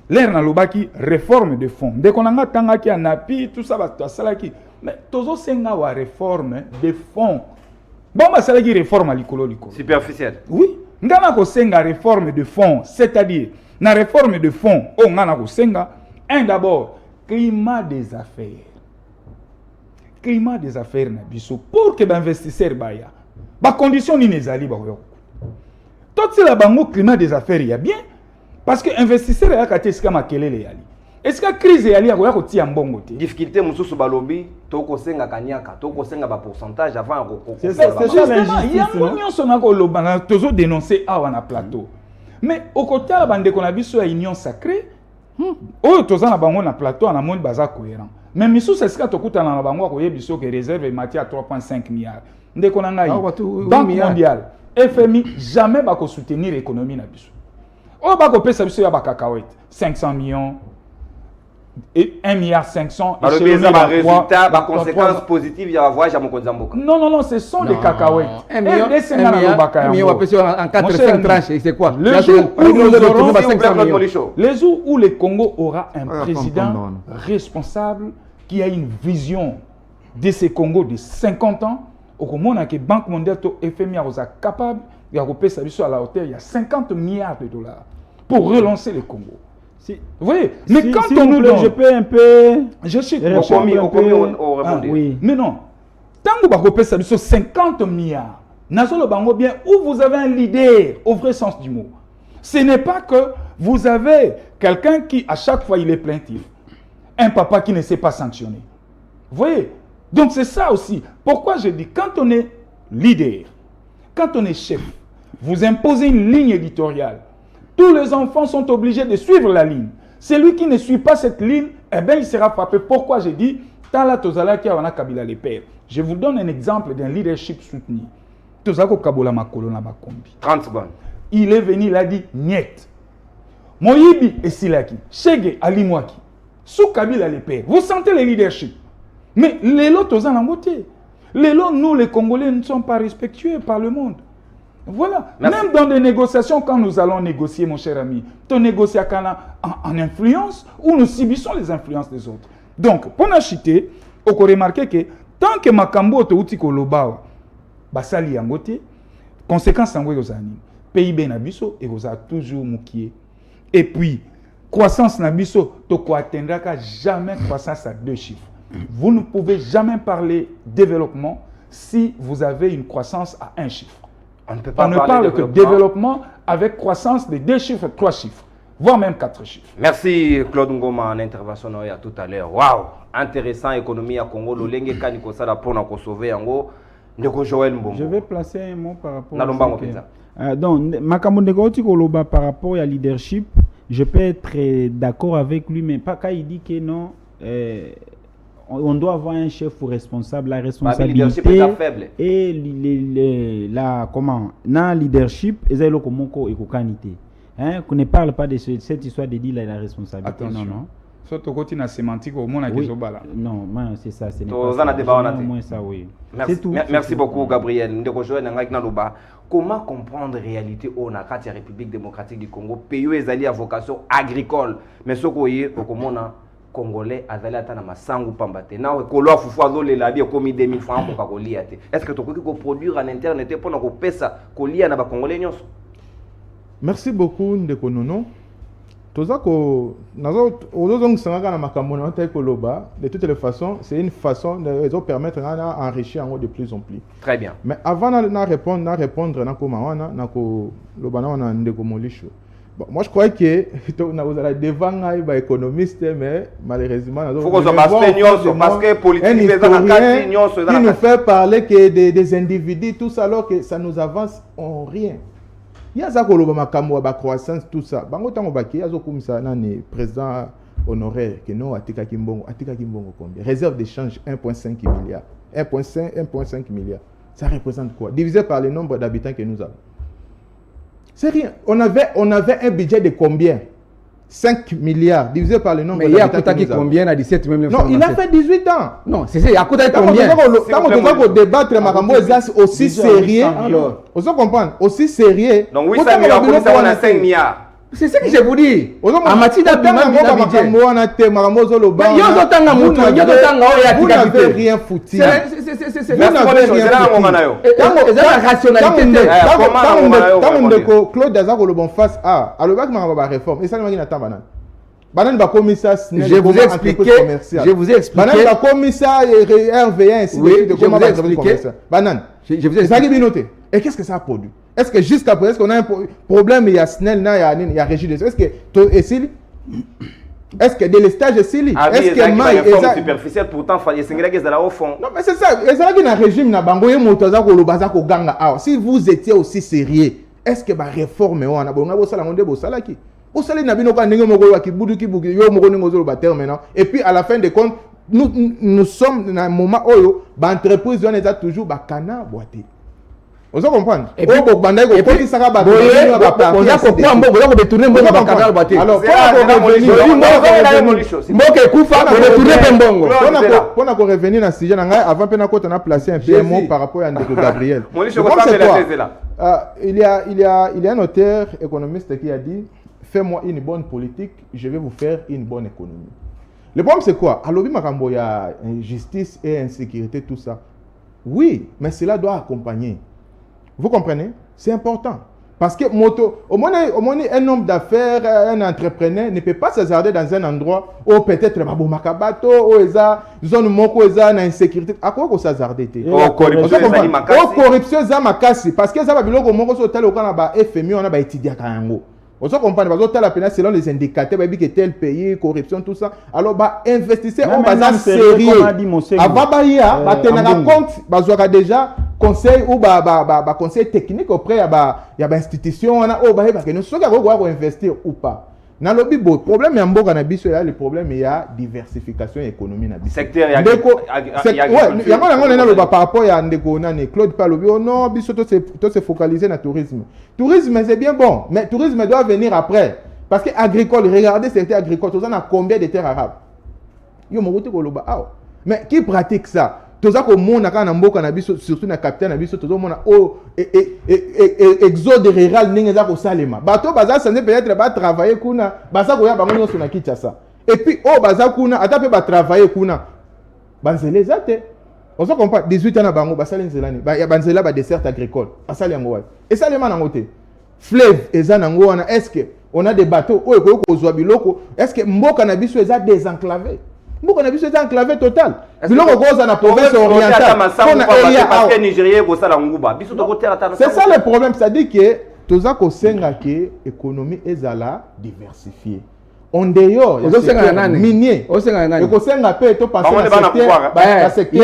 l'air na lobaki réforme de fonds. Dès qu'on a tanga ki anapi tout ça va salaki. Mais tozo senga wa réforme de fonds. Bon ba salaki réforme à likolo. Superficielle. Oui. Ngana ko senga réforme de fonds, c'est-à-dire na réforme de fonds o ngana ko senga un d'abord climat des affaires. Climat des affaires na biso pour que l'investisseur baya ba condition ni nezali ba yo tout c'est la bango climat des affaires il y a bien parce que investisseur ya kateska makelele yali est-ce que crise yali ya ko tia mbongo te difficulté mususu balobi to ko senga kanyaka to ko senga ba pourcentage avant ko c'est ça l'injustice ya monyo sona ko lobana tozo dénoncer awa na plateau mais au côté la bande ko na biso ya union sacrée oyo toza na bango na plateau na monde baza cohérent. Mais Missou, c'est ce que tu as dit dans la banque, que réserve matière à 3,5 milliards. Ndeko na ngai, Banque mondiale, FMI, jamais va soutenir l'économie na biso. O ba ko pesa biso ya ba cacahuète, 500 millions et 1 milliard 500 et chez le résultat, la conséquence positive, il y a un voyage à Mokonzamboka. Non, ce sont des cacahuètes. 1 milliard, en 4-5 tranches, c'est quoi? Les jours où le Congo aura un président responsable qui a une vision de ce Congo de 50 ans, au moment où la Banque mondiale et FMI est capable de faire à la hauteur, il y a 50 milliards de dollars pour relancer le Congo. Si. Vous voyez, mais quand on nous donne... Je peux un peu... Je suis... Oui. Mais non. Tant que vous avez 50 milliards, bien, où vous avez un leader, au vrai sens du mot. Ce n'est pas que vous avez quelqu'un qui, à chaque fois, il est plaintif. un papa qui ne sait pas sanctionner. Vous voyez? Donc c'est ça aussi. Pourquoi je dis, quand on est leader, quand on est chef, vous imposez une ligne éditoriale. Tous les enfants sont obligés de suivre la ligne. Celui qui ne suit pas cette ligne, eh bien, il sera frappé. Pourquoi je dis, Tala Tozala qui a Kabila les pères. Je vous donne un exemple d'un leadership soutenu. Tozako Kabola Makolo na Bakombi. 30 secondes. Il est venu, il a dit, niet. Moyibi et Silaki, Chege Alimwaki, sous Kabila les pères. Vous sentez le leadership. Mais les lots Tozala beauté. Les lots, nous les Congolais ne sommes pas respectueux par le monde. Voilà. Merci. Même dans des négociations, quand nous allons négocier, mon cher ami, tu négocies en influence ou nous subissons les influences des autres. Donc, pour n'acheter, on peut remarquer que tant que Makambo te outi kolobawa, basali yangote, conséquence en gozani, PIB nabiso et goza toujours moukié. Et puis, croissance nabiso, to ko atteindra jamais croissance à 2 chiffres. Vous ne pouvez jamais parler développement si vous avez une croissance à 1 chiffre. On ne peut pas On ne parle que développement avec croissance de 2 chiffres, 3 chiffres, voire même 4 chiffres. Merci Claude Ngoma en intervention il y a tout à l'heure. Waouh, intéressant économie à Congo, le lenge kaniko sala pour nous sauver Ango. Ndeko Joël Mbongo. Je vais placer un mot par rapport à ça. Donc, Makambo Ndeko Koloba par rapport à leadership, je peux être d'accord avec lui, mais pas quand il dit que non. On doit avoir un chef responsable, la responsabilité et la leadership et ça hein, qu'on ne parle pas de cette histoire de dire la responsabilité. Attention. Non. Surtout quand il y a sémantique au monde Oui. Non, c'est ça, c'est moins ça, oui. Merci beaucoup Gabriel. Comment comprendre la réalité au Nakati République démocratique du Congo? Pays ezali à vocation agricole, mais ce qu'on y au Congolais azali ata na masangu pambate na ekolo afufu azolela bi ekomi 2000 francs pour kolia te. Est-ce que tokoki ko produire en interne te pona ko pesa kolia na ba Congolais nyonso? Merci beaucoup Ndeko Nono. Tozako nazo ozozong sanga na makambo na ta koloba de toutes les façons, c'est une façon de permettre d'enrichir de plus en plus. Très bien. Mais avant de répondre na koma wana na ko lobana wana Ndeko Molisho. Bon, moi je crois que nous allons devant les économistes, mais malheureusement, il faut qu'on soit parce que politique qui nous fait parler que des individus, tout ça, alors que ça nous avance en rien. Il y a ça la croissance, tout ça. Il y a ça président honoraire que nous Atika Kimbongo combien? Réserve d'échange 1,5 milliard. 1,5 milliard. Ça représente quoi? Divisé par le nombre d'habitants que nous avons. C'est rien. On avait un budget de combien? 5 milliards divisé par le nombre d'habitants. Mais il y a combien à 17 même? Non, il a fait 18 ans. Non, c'est ça. Il y a combien? Quand on doit débattre, Makambo est aussi sérieux. On doit comprendre. Aussi sérieux. Donc, oui, ça on a 5 milliards. C'est ce que je vous dis. Vous n'avez rien foutu. Claude Dazako le bon face A. Alors, la réforme. Et ça, je vous ai expliqué. Je vous ai expliqué. Et qu'est-ce que ça a produit? Est-ce que jusqu'à présent, est-ce qu'on a un problème? Il y a SNEL, il y a Régie de... Est-ce que est-ce que des stages est Sili? Est-ce que Maï est superficielle? Pourtant, il y a des au fond. Non, mais c'est ça. Et c'est là qu'il y a un régime na bangoye motoza ko lobaza ko ganga. Si vous étiez aussi sérieux, est-ce que ba réforme on a bonga bo sala monde bo sala ki? Bo sala na bino ka ndenge moko wa ki budu ki buki yo moko ngo zo ba terme maintenant. Et puis à la fin des comptes, nous sommes dans un moment où l'entreprise doit être toujours ba kana boité. Vous comprenez? Et puis, alors, pour revenir dans ce sujet, avant qu'on a placé un PMO par rapport à Ndeko Gabriel. Il y a un auteur économiste qui a dit: fais-moi une bonne politique, je vais vous faire une bonne économie. Le problème, c'est quoi? Alors, il y a injustice et insécurité, tout ça. Oui, mais cela doit accompagner. Vous comprenez? C'est important. Parce que au moins un homme d'affaires, un entrepreneur ne peut pas s'hasarder dans un endroit où peut-être Babou Makabato, où il y a zone moko, il y a une insécurité. À quoi on s'hasarder? Corruption, ça makasi. Parce que ça va biloko moko sur tel au Canada, FMI, on a étudié à Kango. On se comprend, parce que la peine selon les indicateurs, que tel pays, corruption, tout ça. Alors, investissez au bazar sérieux. Avant, compte, déjà conseil ou conseil technique auprès de l'institution. Investir ou pas. Dans le problème, il y a le problème, il y a diversification économique. Secteur, il y a par rapport à Claude Palobi, non, il se focaliser sur le tourisme. Tourisme, c'est bien bon, mais le tourisme doit venir après. Parce que agricole, regardez le secteur agricole, on a combien de terres arabes? Mais qui pratique ça? Surtout dans la capitale, exode rural, peut-être travailler et puis, travailler on se comprend 18 ans à Bango, Banzela dessert agricole. Et ça, les gens fleuve, est-ce qu'on a des bateaux? Est-ce que Mboka Nabiso est désenclavé? Mboka Nabiso est enclavé total. C'est ça le problème, c'est-à-dire que tout ça l'économie est diversifiée. On dehors, il y a minier. Il y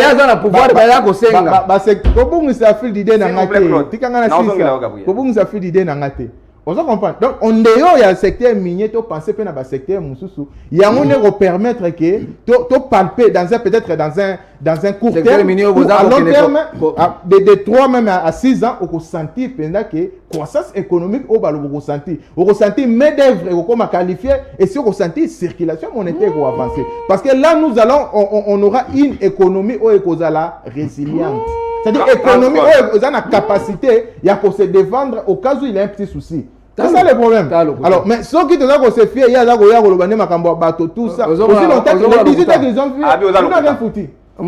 a un donc, on dehors, il y a un secteur minier, tu penses que dans le secteur Moussoussou, il y a un permettre que tu palper peut-être dans un court terme, à long terme, de 3 même à 6 ans, on ressentir que croissance économique, on va ressentir main d'œuvre, on va qualifier, et si on ressentir circulation monétaire, on va avancer. Parce que là, on aura une économie où on la résiliente. C'est-à-dire l'économie où on a la capacité, il y a qu'on se défendre au cas où il y a un petit souci. C'est ça le problème. Alors, mais ceux qui se fient, il y a tout ça. Les 18 ans qu'ils ont vu, ils n'ont rien foutu. C'est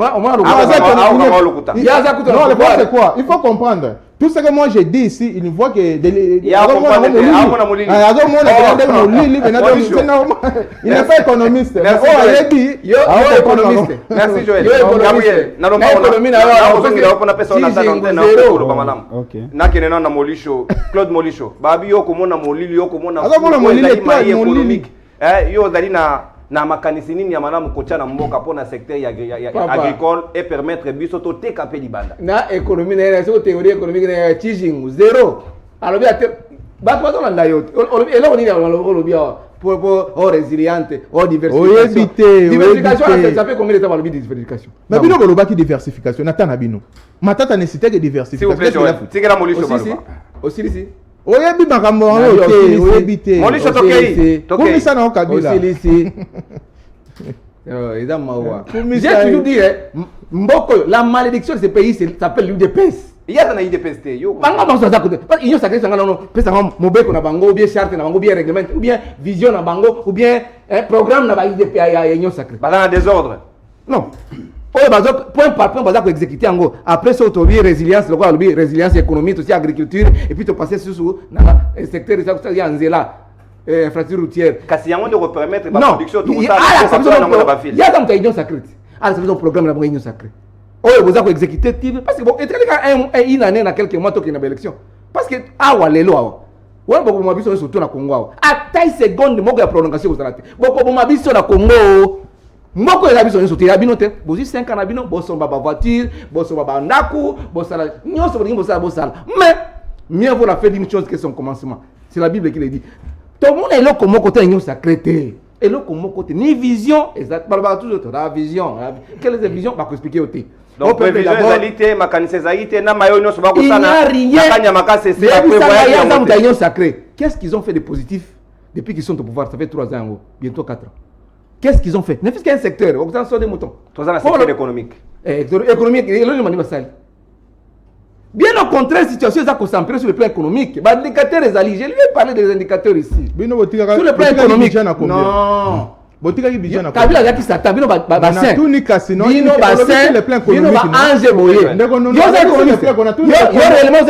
quoi? Il faut comprendre. Tout ce que moi j'ai dit ici, il voit que il n'est pas économiste. Merci Joël. Claude Molisho. na makanisi nini ya manamu kocha na mboka pona secteur ya agricole et permettre biso to tekape libanda na économie na so théorie économique na teaching zéro alors bien ba to na yote elo ni na pour résiliente diversification ça fait combien de temps de diversification mais bino boloba ki diversification na tana bino matata nécessité de diversification tikela molisho baloba aussi ici oyebi makambo yango te oyebi te molisho tokei komisa na okabila aussi ici j'ai toujours dit mboko la malédiction de ce pays s'appelle l'UDPS. Il y a des UDPS yo banga bango ça côté parce qu'ils ont sacré sanga non pesa ngam mobeko na bango ou bien charte na bango ou bien règlement ou bien vision na bango ou bien un programme na ba UDP ya union sacré dans désordre non oyo bazo point par point bazo exécuter yango après ça autobi résilience le quoi résilience économique aussi agriculture et puis to passer sur na secteur ça ya nzela infrastructure routière kasi yango de permettre la production tout ça il y a dans union sacré ça veut dire programme na union sacré oyo boza ko exécuter parce que bon une année na quelques mois to kina élection parce que awa lelo awa wala boko mabiso surtout na Congo awa à taille seconde moko ya prolongation kozala te boko mabiso na Congo moko ya biso surtout ya bino te bozi 5 ans na bino bosomba ba voiture bosomba ba ndaku bosala nyonso bolingi bosala mais mieux vaut la faire d'une chose que son commencement. C'est la Bible qui le dit. Tout le monde est là comme côté union sacrée. Et là comme côté ni vision exact par toujours la vision. Quelle est la vision va expliquer au thé. Donc prévision réalité makanise zaite na mayo nyonso ba kosana nakanya makase c'est après voyage union sacrée. Qu'est-ce qu'ils ont fait de positif depuis qu'ils sont au pouvoir? Ça fait 3 ans bientôt 4 ans. Qu'est-ce qu'ils ont fait? N'importe quel secteur, au temps des moutons. Tout ça, secteur économique. Économique, bien au contraire, la situation est concentrée sur le plan économique. Les indicateurs, je vais parler des indicateurs ici. Sur le plan économique. Non. Kabila yaki sata bino bassin bino bassin bino ba ange boye yo za économiste yo za réellement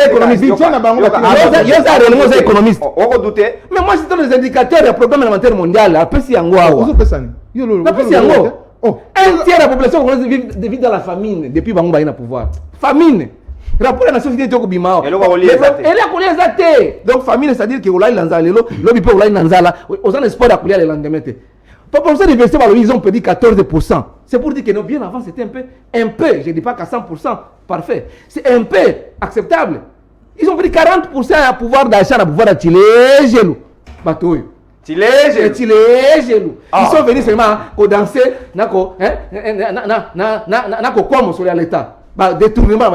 économiste on douter mais moi c'est dans les indicateurs du programme alimentaire mondial après si yango awa après si yango un tiers de la population congolaise vit dans la famine depuis bango baina pouvoir famine rapport à la société de Kobimao. Elle a collé les donc famille, c'est-à-dire que Oulaï Lanzala, l'obi peut Oulaï Lanzala, aux ans espoir d'accueillir les lendemains. Pour penser l'université, ils ont perdu 14%. C'est pour dire que non, bien avant, c'était un peu, je ne dis pas qu'à 100%, parfait. C'est un peu acceptable. Ils ont perdu 40% à pouvoir d'achat, à pouvoir d'attirer genoux. Bateau. Ils sont venus seulement pour danser, nako quoi sur l'état. Détournement.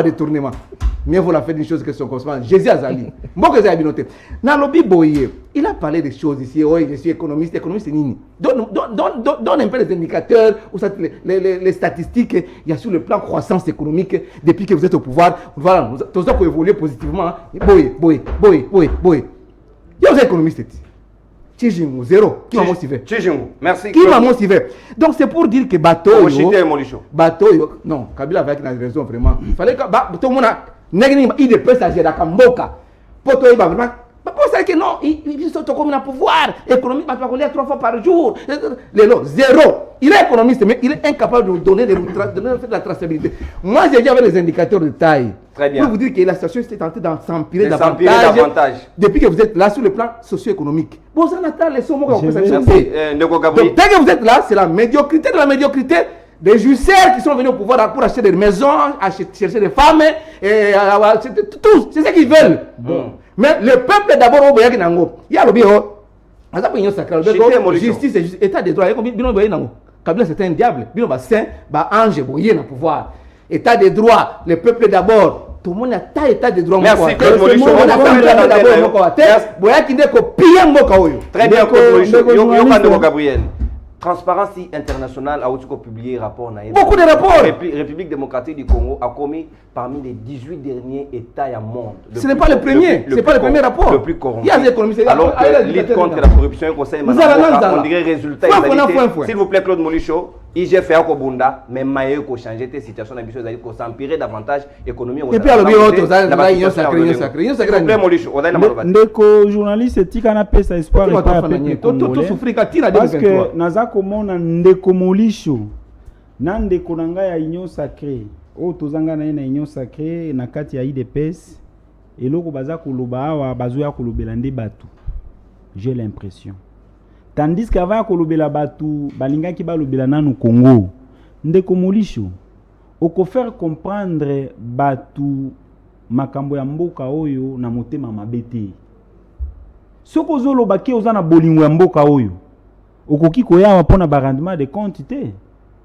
Mieux vaut la faire des choses que son consommant. Jésus Azali. Il a parlé des choses ici. Oui, je suis économiste. Économiste, c'est nini. Donne un peu les indicateurs, les statistiques. Il y a sur le plan croissance économique, depuis que vous êtes au pouvoir. Voilà, tout ça pour évoluer positivement. Boy. Il y a des économistes. Tchijingu, zéro. Qui m'a motivé? Tchijingu, merci. Qui m'a motivé? Donc c'est pour dire que bateau. Non, Kabila avait une raison vraiment. Il fallait que tout le monde a il de passagers à Kamboka. Pour toi, il va vraiment. Pour ça que non, ils sont comme un pouvoir économique, il va 3 fois par jour. Zéro. Il est économiste, mais il est incapable de nous donner de la traçabilité. Moi, j'ai déjà les indicateurs de taille. Très bien. Pour vous dire que la situation est en train de s'empirer davantage depuis que vous êtes là sur le plan socio-économique. Bon, ça n'attend les sommes qu'on peut s'acheter. Donc, dès que vous êtes là, c'est la médiocrité de la médiocrité des jusseurs qui sont venus au pouvoir pour acheter des maisons, chercher des femmes, et tout. C'est ce qu'ils veulent. Mais le peuple d'abord, il y a le bureau. Justice et justice. État de droit. Kabila c'est un diable. C'est un ange boyé dans le pouvoir. État de droit. Le peuple d'abord. Tout le monde a état de droit. Merci Claude Molicho. Très bien Claude Molicho. Gabriel. Transparency International a aussi publié un rapport. Beaucoup de rapports. République démocratique du Congo a commis parmi les 18 derniers États au monde. Ce n'est pas le premier. Ce n'est pas le premier rapport. Le plus corrompu. Il y a des économistes. Alors que lutte contre la corruption et conseil on dirait résultat. S'il vous plaît Claude Molicho, IGF a Kobunda, mais Maïe ko changer tes situations ambitieuses, ko s'empirer davantage économie. Et puis alors il y a sacré. S'il vous plaît Molicho, on a une malade. Ndeko journaliste éthique en appel ça espoir et pas parce que naza komona Ndeko Molicho na ndeko nanga ya union sacrée o tozanga na union sacrée na kati ya IDPS eloko baza koloba awa bazoya kolobela nde batu. J'ai l'impression. Tandis qu'avant kolobela batu balingaki balobela nanu Congo. Ndeko Molicho oko faire comprendre batu makambo ya mboka oyo na motema mabete. Soko zoloba ki oza na bolingo ya mboka oyo. Okoki koya pona ba rendement de compte te.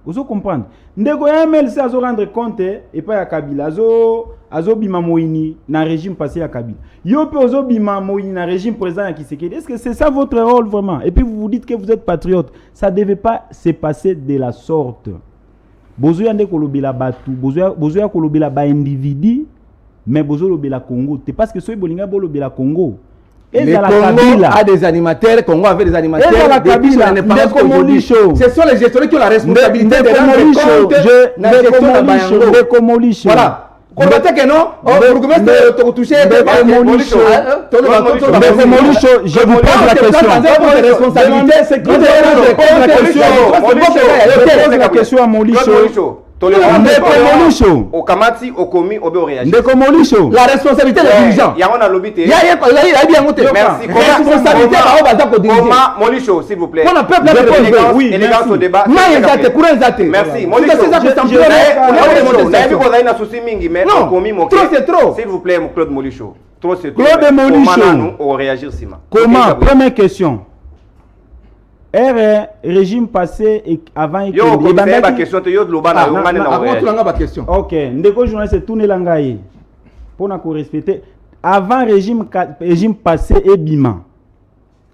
Ozo comprendre. Ndeko ya MLC azo rendre compte et pas ya Kabila azo bima moini na régime passé ya Kabila. Yo pe ozo bima moini na régime présent ya Kisekedi. Est-ce que c'est ça votre rôle vraiment? Et puis vous vous dites que vous êtes patriote. Ça devait pas se passer de la sorte. Bozoya ndeko lobela batu, bozoya kolobela ba individu, mais bozo lobela Congo. C'est parce que soy bolinga bo lobela Congo. Le Congo a des animateurs, Congo avait des animateurs. Ce sont les gestionnaires qui ont la responsabilité de rendre compte. Ndeko Molicho. Voilà. Combattez que non, pour toucher Ndeko Molicho, je vous pose la question à Molicho. Ndeko Molicho. Au Kamati, au Komi, au Béoréage. Ndeko Molicho. La responsabilité des dirigeants. Il y a un lobité. Il y a bien monté. Merci. Responsabilité Comment Molicho, s'il vous plaît. On a peuple à répondre. Oui, élégance au débat. Merci. Molicho. Trop c'est trop. S'il vous plaît, Claude Molicho. Trop c'est trop. Claude Molicho. Comment on réagir, Sima? Comment? Première question. Régime passé et avant et ma question yo loba na question. OK, ndeko journaliste tourner langaye. Pour na ko respecter avant régime passé et bima.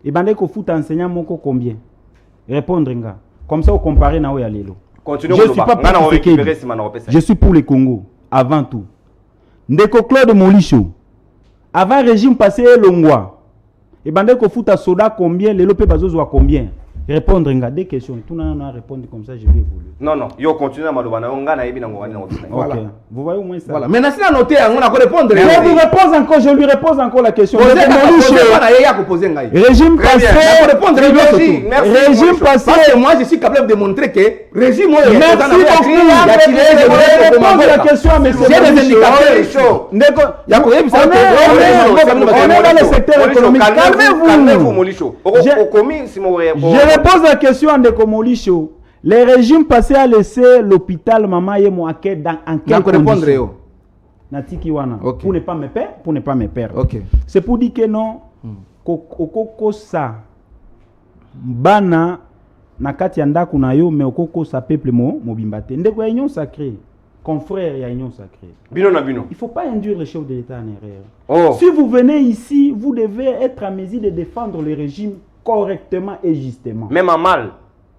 Et bande ko fout enseignant moko combien? Répondre nga. Comme ça on compare na oya lelo. Je suis pour le Congo avant tout. Ndeko Claude Molicho. Avant régime passé et longwa. Et bande ko fout soda combien lelo pe bazozo combien? répondre à des questions. Tout le monde a répondu comme ça, je vais évoluer. Non, yo continue à malobana, on gagne bien Ok, vous voyez au moins ça. Voilà. Maintenant, si on a noté, on a répondre. Je lui repose encore la question. Régime passé. Régime passé. Parce que moi, je suis capable de montrer que régime. Merci beaucoup. Répondre la question à M. J'ai des indicateurs. On est dans le secteur économique. Calmez-vous, Molicho. Je repose la question à Ndeko Molicho. Le régime passé a laissé l'hôpital Mama Yemoake en quelles conditions? Natiki wana. Okay. Pour ne pas me perdre. Okay. C'est pour dire que non, okoko sa bana na kati ya ndako na yo, mais okoko sa peuple mobimbate. Ndeko ya union sacrée, confrère ya union sacrée. Bino na bino. Il faut pas induire le chef de l'État en erreur. Oh. Si vous venez ici, vous devez être à mesure de défendre le régime correctement et justement. Même à mal.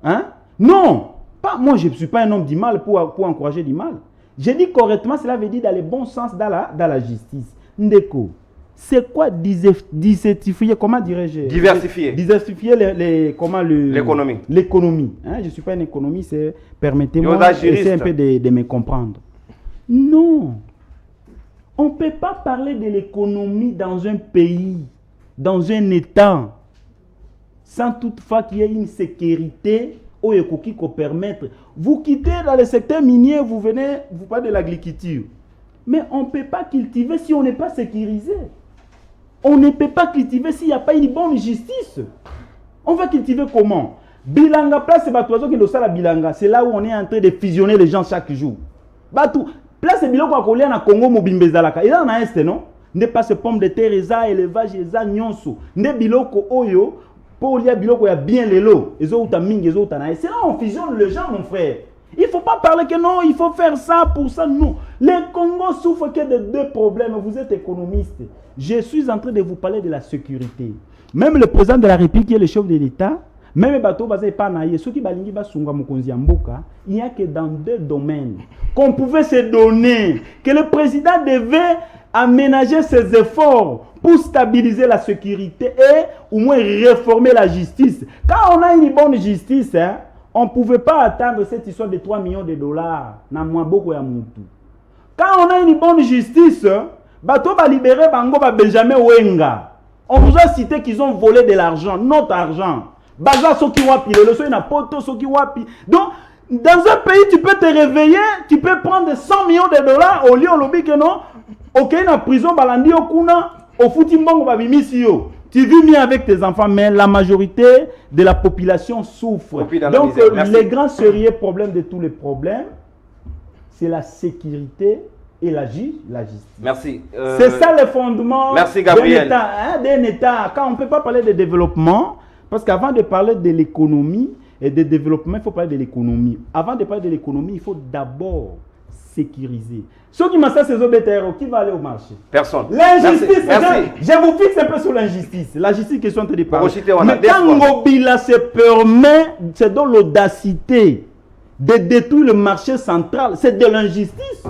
Hein? Non, pas moi, je ne suis pas un homme du mal pour encourager du mal. J'ai dit correctement, cela veut dire dans le bon sens, dans la justice. Ndeko, c'est quoi diversifier, comment dirais-je? Diversifier. Diversifier l'économie. L'économie. Hein? Je ne suis pas un économiste, permettez-moi d'essayer un peu de me comprendre. Non, on ne peut pas parler de l'économie dans un pays, dans un État, sans toutefois qu'il y ait une sécurité qui peut permettre. Vous quittez dans le secteur minier, vous parlez de l'agriculture. Mais on ne peut pas cultiver si on n'est pas sécurisé. On ne peut pas cultiver s'il n'y a pas une bonne justice. On va cultiver comment? Bilanga, place Batoiso qui est la Bilanga. C'est là où on est en train de fusionner les gens chaque jour. Batou, place Biloko à Kolia na Congo Mobimbezalaka. Il y en a un, non? Ne pas ce pomme de terre, élevage, nyonso. Ne Biloko Oyo. Pour y a biloko ya bien les lots, les autres mingi, les autres naïs. C'est là on fusionne les gens, mon frère. Il ne faut pas parler que non, il faut faire ça pour ça. Non. Le Congo souffre que de deux problèmes. Vous êtes économiste. Je suis en train de vous parler de la sécurité. Même le président de la République, qui est le chef de l'État, même les bateaux basés par naïe, ceux qui balingi basunga mukonzi mboka, il n'y a que dans deux domaines qu'on pouvait se donner, que le président devait aménager ses efforts pour stabiliser la sécurité et au moins réformer la justice. Quand on a une bonne justice, hein, on ne pouvait pas attendre cette histoire de 3 millions de dollars. Quand on a une bonne justice, bateau va libérer Bango Benjamin Wenga. On vous a cité qu'ils ont volé de l'argent, notre argent. Baza Soki Wapi, le leçon na poto Soki Wapi. Donc, dans un pays, tu peux te réveiller, tu peux prendre 100 millions de dollars au lieu au lobby que non. Ok, na prison, balandi okuna, au footimbongo babimisio. Tu vis bien avec tes enfants, mais la majorité de la population souffre. Donc, le grand sérieux problème de tous les problèmes, c'est la sécurité et la justice. Merci. C'est ça le fondement d'un État. Quand on ne peut pas parler de développement, parce qu'avant de parler de l'économie et de développement, il faut parler de l'économie. Avant de parler de l'économie, il faut d'abord sécuriser. Ceux qui m'ont fait ces OBTR, qui va aller au marché? Personne. L'injustice, je vous fixe un peu sur l'injustice. La justice qui sont en train de parler. Mais quand Ngobila se permet, c'est dans l'audacité de détruire le marché central, c'est de l'injustice.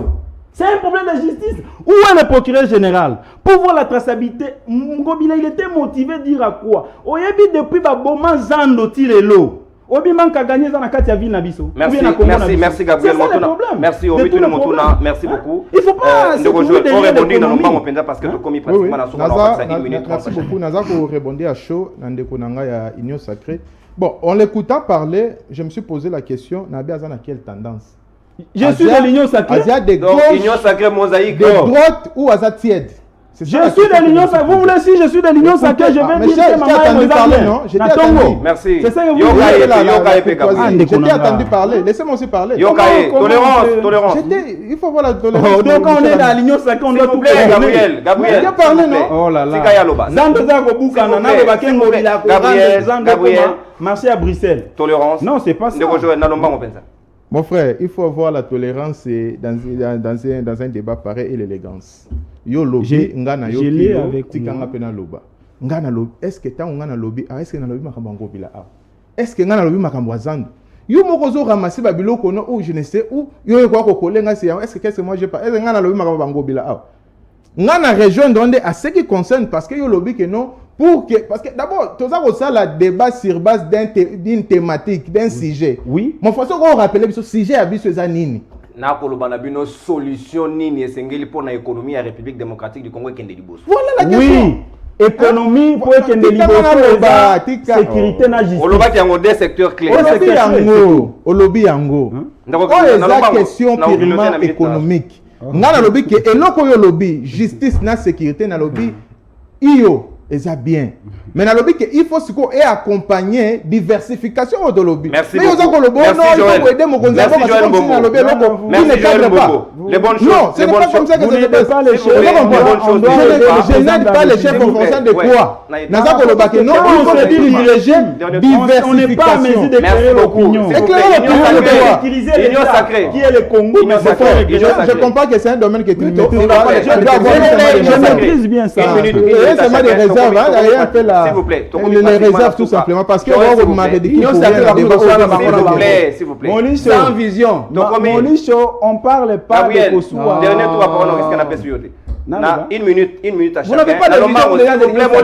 C'est un problème de justice. Où est le procureur général? Pour voir la traçabilité, Ngobila, il était motivé à dire à quoi? Oyebi depuis Baboma Zando Tirelo. Obi manka gagner dans la carte ville Nabiso. Merci Gabriel Motuna. Merci Obituna Motuna. Merci beaucoup. Il faut pas on rebondir dans le moment parce que tu commis pratiquement la Merci beaucoup Naza pour rebondir à chaud dans le konanga ya Union Sacrée. Bon, en l'écoutant parler, je me suis posé la question, Nabi Azan a quelle tendance? Je suis de l'Union Sacrée. Azia de gauche, Union Sacrée mosaïque. De droite ou Azat tiède? Je suis de l'Union Sacrée. Vous voulez si je suis de l'Union Sacrée, je vais dire que maman est parler, non? J'ai attendu. Merci. C'est ça que vous dites. J'ai attendu parler. Laissez-moi aussi parler. Tolérance. Il faut voir la tolérance. Donc quand on est dans l'Union Sacrée, on doit tout faire. Gabriel. Il a parlé, non? Oh là là. Marché à Bruxelles. Tolérance. Non, c'est pas ça. Mon frère, il faut avoir la tolérance dans un débat pareil et l'élégance. Yo lobby ngana yo kilo tikanga pena loba. Ngana lobby est-ce que tant ngana lobby est-ce que ngana lobby makambo bila a? Est-ce que ngana lobby makambo azando? Yo mokozo ramasser ba biloko no ou je ne sais où yo ko kolenga c'est est-ce que qu'est-ce que moi j'ai pas est-ce que ngana lobby makambo bila a? Ngana rejoindre à ce qui concerne parce que yo lobby que non pour que parce que d'abord tout ça ça la débat sur base d'une thématique d'un sujet. Oui. Mon façon qu'on rappeler ce sujet à biso za nini. Na koloba na bino solution nini esengeli pour na économie ya République démocratique du Congo kende liboso. Voilà la question. Oui. Économie pour kende liboso. Sécurité na justice. Oloba ki yango deux secteurs clés. Olobi yango. Eza question purement économique. Ngana lobi ke eloko yo lobi justice na sécurité na lobi iyo eza bien. Mais na lobi ke il faut siko et accompagner diversification de lobi. Merci mais beaucoup. Merci Joël Mbongo. Merci Joël Mbongo. Les bonnes choses. Non, ce n'est pas comme ça que ça se passe. Je n'aide pas les chefs en fonction de quoi. Naza koloba ke non, il faut privilégier diversification. On n'est pas en mesure d'éclairer l'opinion. Éclairer l'opinion de quoi? L'union sacrée. Qui est le Congo? Je comprends que c'est un domaine que tu maîtrises. Je maîtrise bien ça. C'est pas des réserves, hein, rien fait là. S'il vous plaît. Les réserves tout simplement parce que on m'a dit qu'il faut s'il vous plaît. Sans vision. Molicho, on parle pas de Kosoua. Dernier tour à parole, qu'est-ce qu'on appelle sur une minute à chacun. Vous n'avez pas de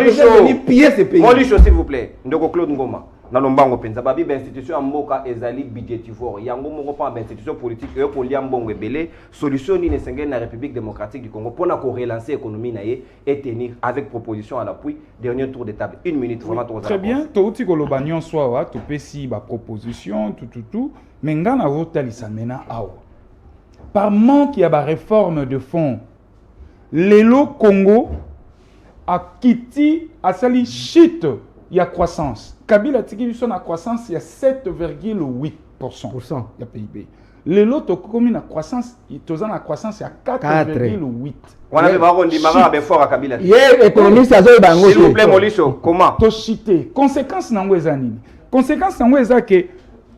vision, vous allez piller ce pays. Molicho, s'il vous plaît. Ndoko Claude Ngoma. Na lombango penza babi ba institution mboka ezali budgetivore yango moko pa ba institution politique e ko lia mbongo ebele solution ni nesengeli na République démocratique du Congo pour na ko relancer économie na ye et tenir avec proposition à l'appui dernier tour de table une minute vraiment trop très bien touti koloba nyonso awa topesi ba proposition tout mais ngana rotalisa mena awa par manque ya ba réforme de fond lelo Congo a quitté a sali chute il y a croissance. Kabila tiki biso na croissance il y a 7,8% ya PIB. Les lots comme na croissance, toza na croissance il y a 4,8. On avait pas dit mara be fort à Kabila. Hier économiste azo bango. S'il vous plaît Molicho, comment? To chité. Conséquence nango ezanini. Conséquence nango eza que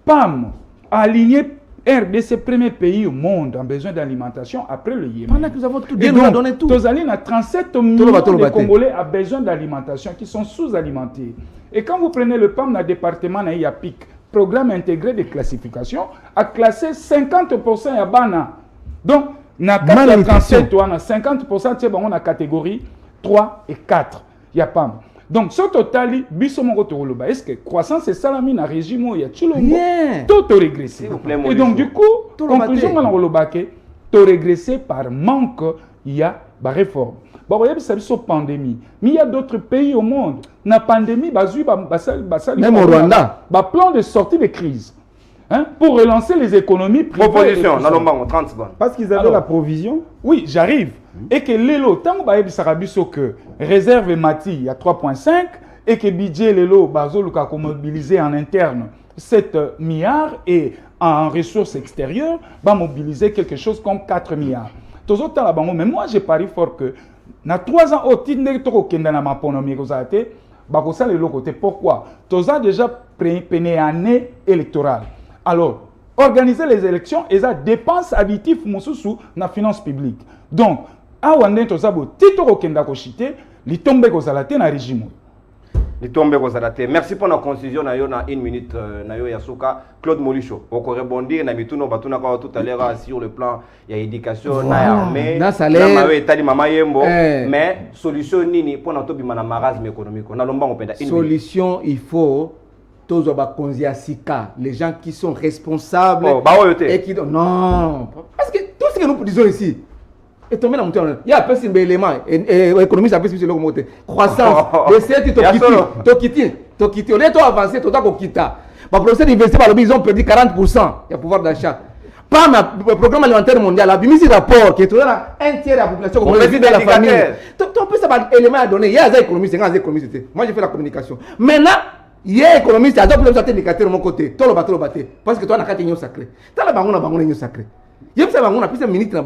PAM a aligné RDC premier pays au monde en besoin d'alimentation après le Yémen. Pendant que nous avons tout dit, nous avons donné tout. Tozaline a 37 millions de Congolais à besoin d'alimentation qui sont sous-alimentés. Et quand vous prenez le PAM dans le département de Yapik, programme intégré de classification, a classé 50% à Bana. Donc, na 37 on a 50% c'est bon, on a catégorie 3 et 4. Il y a PAM. Donc, ce total, est-ce que croissance est salami dans le régime où il y a tout régressé. Et donc, du coup, conclusion, on a régressé par manque, il y a des réformes. Bon, il y a une pandémie. Mais il y a d'autres pays au monde. La pandémie, même au Rwanda, plan de sortie de crise. Hein, pour relancer les économies privées. Proposition, dans 30 secondes. Parce qu'ils avaient la provision. Oui, j'arrive. Et que l'élo, tant que réserve Mati, il y a 3,5, et que budget l'élo, Bazoluka a mobilisé en interne 7 milliards et en ressources extérieures, va mobiliser quelque chose comme 4 milliards. Mais moi, j'ai pari fort que dans 3 ans, au titre de pourquoi? Tu as déjà pris année électorale. Alors, organiser les élections et ça dépense additif dans la finance publique. Donc, awande tozabo titoro kenda ko chité, li tombe ko salate na régime. Li tombe ko salate. Merci pour la concision na yo na 1 minute na yo Yasuka Claude Molicho. On ko rebondir na mituno batuna ko tout à l'heure sur le plan il y a éducation na armée na salaire na mawe tali mama yembo mais solution nini pour na to bima na marasme économique. Na lomba ngopenda solution il faut tous les gens qui sont responsables et qui non parce que tout ce que nous disons ici est tombé dans mon temps. Il y a un peu de éléments économiste a plus sur le croissance de cette tokiti on est trop avancé tout à kokita ba procès d'investissement ils ont perdu 40% du pouvoir d'achat. Pas le programme alimentaire mondial a mis un rapport qui est dans un tiers de la population comme le de la famille. On peut savoir éléments à donner. Il y a des économistes, moi j'ai fait la communication. Maintenant il y a économiste, il y a des indicateurs de mon côté. Tout le bateau parce que toi, tu as une sacrée. Tu as une sacrée. Il y a une minute na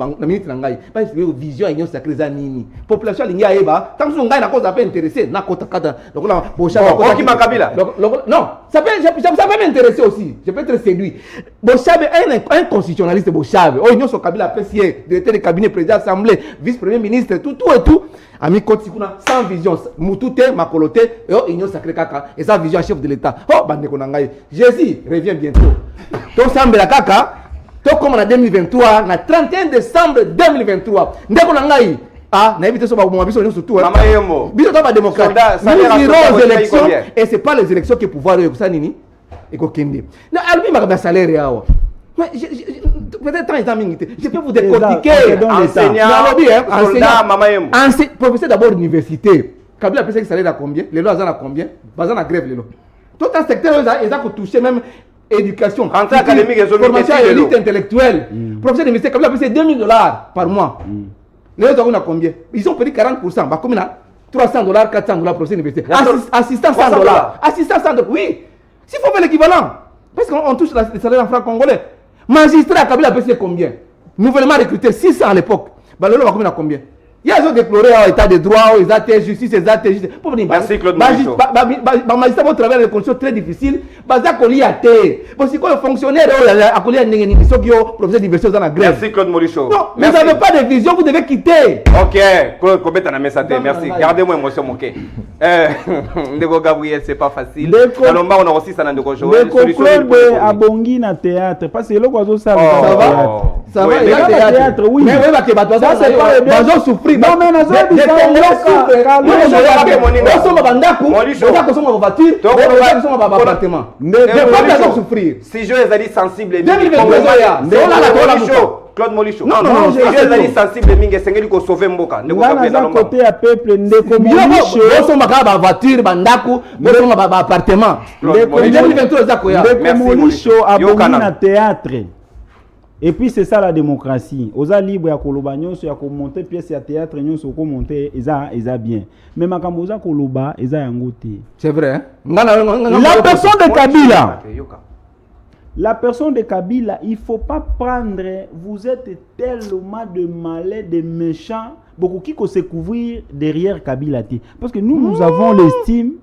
vision et sacrée zanini. Population linga eba, tant que on gagne la cause pas intéressé, na kota kata. Donc là, non, ça peut m'intéresser aussi. Je peux être séduit. Bochabe un constitutionnaliste Bochabe. Oh, union sur Kabila PCA, directeur de cabinet président assemblée, vice-premier ministre, tout et tout. Ami Kotikuna sans vision, Mutute, Makolote, et union sacrée kaka et sa vision chef de l'État. Oh, bande konangai. Jésus revient bientôt. To sambe la kaka. Tout comme en 2023, le 31 décembre 2023, ndeko nangai Ah, na évité ça ba mo biso surtout. Mama Yembo. Biso ba démocrate. Nous irons aux élections et c'est pas les élections qui pouvoir ça nini. Et ko kende. Na albi ma salaire yawa. Mais peut-être tant étant mingi. Je peux vous décortiquer enseignant, soldat, Mama Yembo. Professeur d'abord université. Kabila pensait que salaire à combien? Les lois à combien? Basant la grève les lois. Tout un secteur ils ont touché même éducation, académique et formation élite intellectuelle. Professeur d'université Kabila pensait $2,000 par mois. Les autres on a combien? Ils ont payé 40%. Bah combien là? $300, $400 professeur d'université. Assistant $100. Assistant $100. Oui. S'il faut faire l'équivalent. Parce qu'on touche le salaire en francs congolais. Magistrat Kabila a payé combien? Nouvellement recruté 600 à l'époque. Bah le lot va combien? Il y a des déploré l'état de droit, les actes de justice, les actes de justice. Merci Claude Molicho. Les magistrats vont travailler dans des conditions très difficiles. Parce qu'il y a des parce que les fonctionnaires, il y a des professeurs d'université dans la grève. Merci Claude Molicho. Non, vous n'avez pas de vision, vous devez quitter. Ok, Claude Kobeta na mesate, merci. Gardez-moi émotion, ok. Ndeko Gabriel, c'est pas facile. Kalomba, on a aussi ça dans le Joël. Ndeko Claude abongi na théâtre. Parce que le oiseau ça va. Ça va, il y a théâtre, oui. Mais oui, ça c'est pas le besoin souffrir. Non, mais nous sommes des Congolais souffrent. Nous sommes bandaku, nous sommes voiture, nous sommes appartement. Mais pas souffrir. Si je les ai dit sensibles, 2023 Claude Molicho. Non, si je les ai dit sensibles, mingi sengeli ko sauver mboka. Ndeko Gabriel côté ya peuple Ndeko Molicho. Nous sommes ba voiture, bandaku, nous sommes ba appartement. Ndeko 2023 za koya. Ndeko Molicho abongi na théâtre. Et puis c'est ça la démocratie. Oza libre ya koloba nyonso ya monter pièce ya théâtre nyonso ko monter eza bien. Mais makambo oza koloba eza yango te. C'est vrai hein? La personne de Kabila. La personne de Kabila, il faut pas prendre vous êtes tellement de malais, de méchants, beaucoup qui se couvrir derrière Kabila te. Parce que nous avons l'estime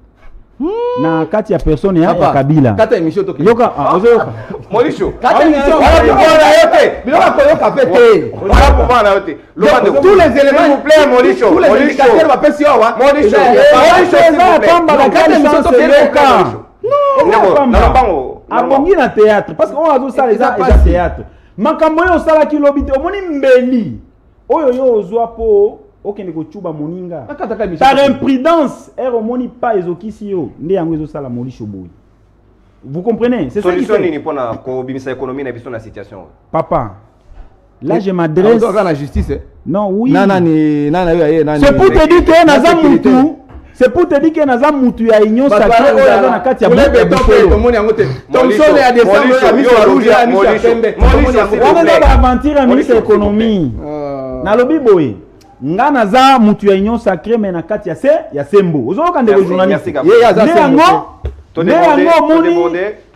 na kati ya personne ya Kabila. Kata émission to yoka ozoyoka Molicho. Kata émission wala pouvoir na yote. Biloko ko yoka pete. Wala pouvoir na yote. Tous les éléments s'il vous plaît Molicho. Tous les indicateurs va pesi wa. Molicho. Kata émission to yoka. Non. Abongi na théâtre parce qu'on a tout ça les théâtre. Makambo yo sala ki lobite omoni mbeli. Oyo yo ozwa po okende ko chuba moninga. Par imprudence, omoni pas ezokisi yo. Nde yango ezosala Molicho boy. Vous comprenez? C'est solution nini pona ko bimisa économie na biso na situation. Papa. Là je m'adresse à la justice. Non, oui. C'est pour te dire que naza mutu. C'est pour te dire que naza mutu ya union sacrée oyo na kati ya Thompson ya décembre ya mise rouge ya mise pembe. On va aventure mise économie. Na lobi boy. Nga naza mutu ya union sacrée mais na kati ya sembo. Ozoka ndeko journaliste. Ne yango moni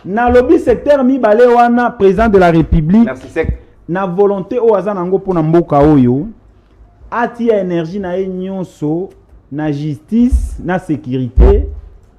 na lobby secteur mibale wana président de la République. Merci sec. Na volonté o aza nango pona mboka oyo atia énergie na nyonso na justice na sécurité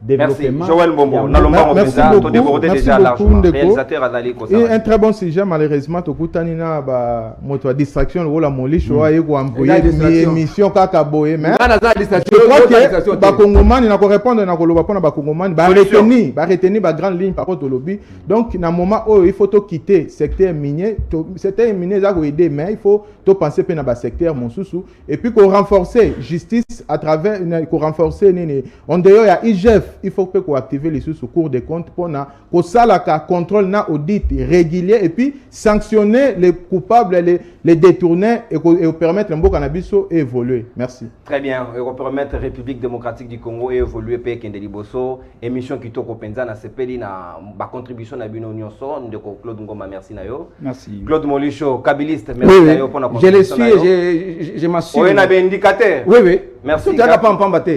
développement. Merci Joël Mbombo. Merci beaucoup. Déjà largement. Réalisateur Azali Kosa. Et un très bon sujet malheureusement tokutani na ba moto distraction le la Molicho aye ko envoyer émission kaka boye mais ba kongomani na ko répondre na ko loba pona ba kongomani ba retenir ba grande ligne par contre lobby. Donc na moment où il faut to quitter secteur minier, secteur minier ça ko aider mais il faut to penser pe na ba secteur monsusu et puis ko renforcer justice à travers ko renforcer on dehors ya IGF. Il faut que vous activer les sous cours des comptes pour que ça la contrôle na audit régulier et puis sanctionner les coupables, les détourner et permettre le cannabis évoluer. Merci. Très bien. Et permettre République démocratique du Congo évoluer pays Kendeliboso émission qui toko penza na sepeli na ba contribution na bino nyonso ndeko Claude Ngoma merci na yo. Merci. Claude Molicho kabiliste merci na yo pour na contribution. Je le suis je m'assure. Oui, na ben indicateur. Oui. Merci.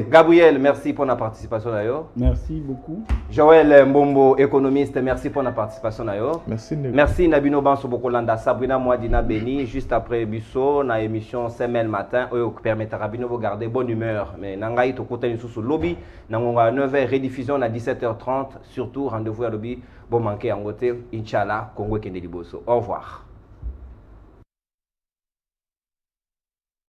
Gabriel, merci pour la participation na yo. Merci beaucoup. Joël Mbombo, économiste, merci pour la participation. Merci. Merci Nabino Banso Bokolanda, Sabrina Mouadina Beni, juste après Bisso, na émission Semaine Matin, qui permettra à Bino de garder bonne humeur. Mais Nangaï, to côté sous le lobby, Nangonga 9h, rediffusion à 17h30, surtout rendez-vous à lobby, bon manqué en côté, Inch'Allah, Congo Kendeli Bosso. Au revoir.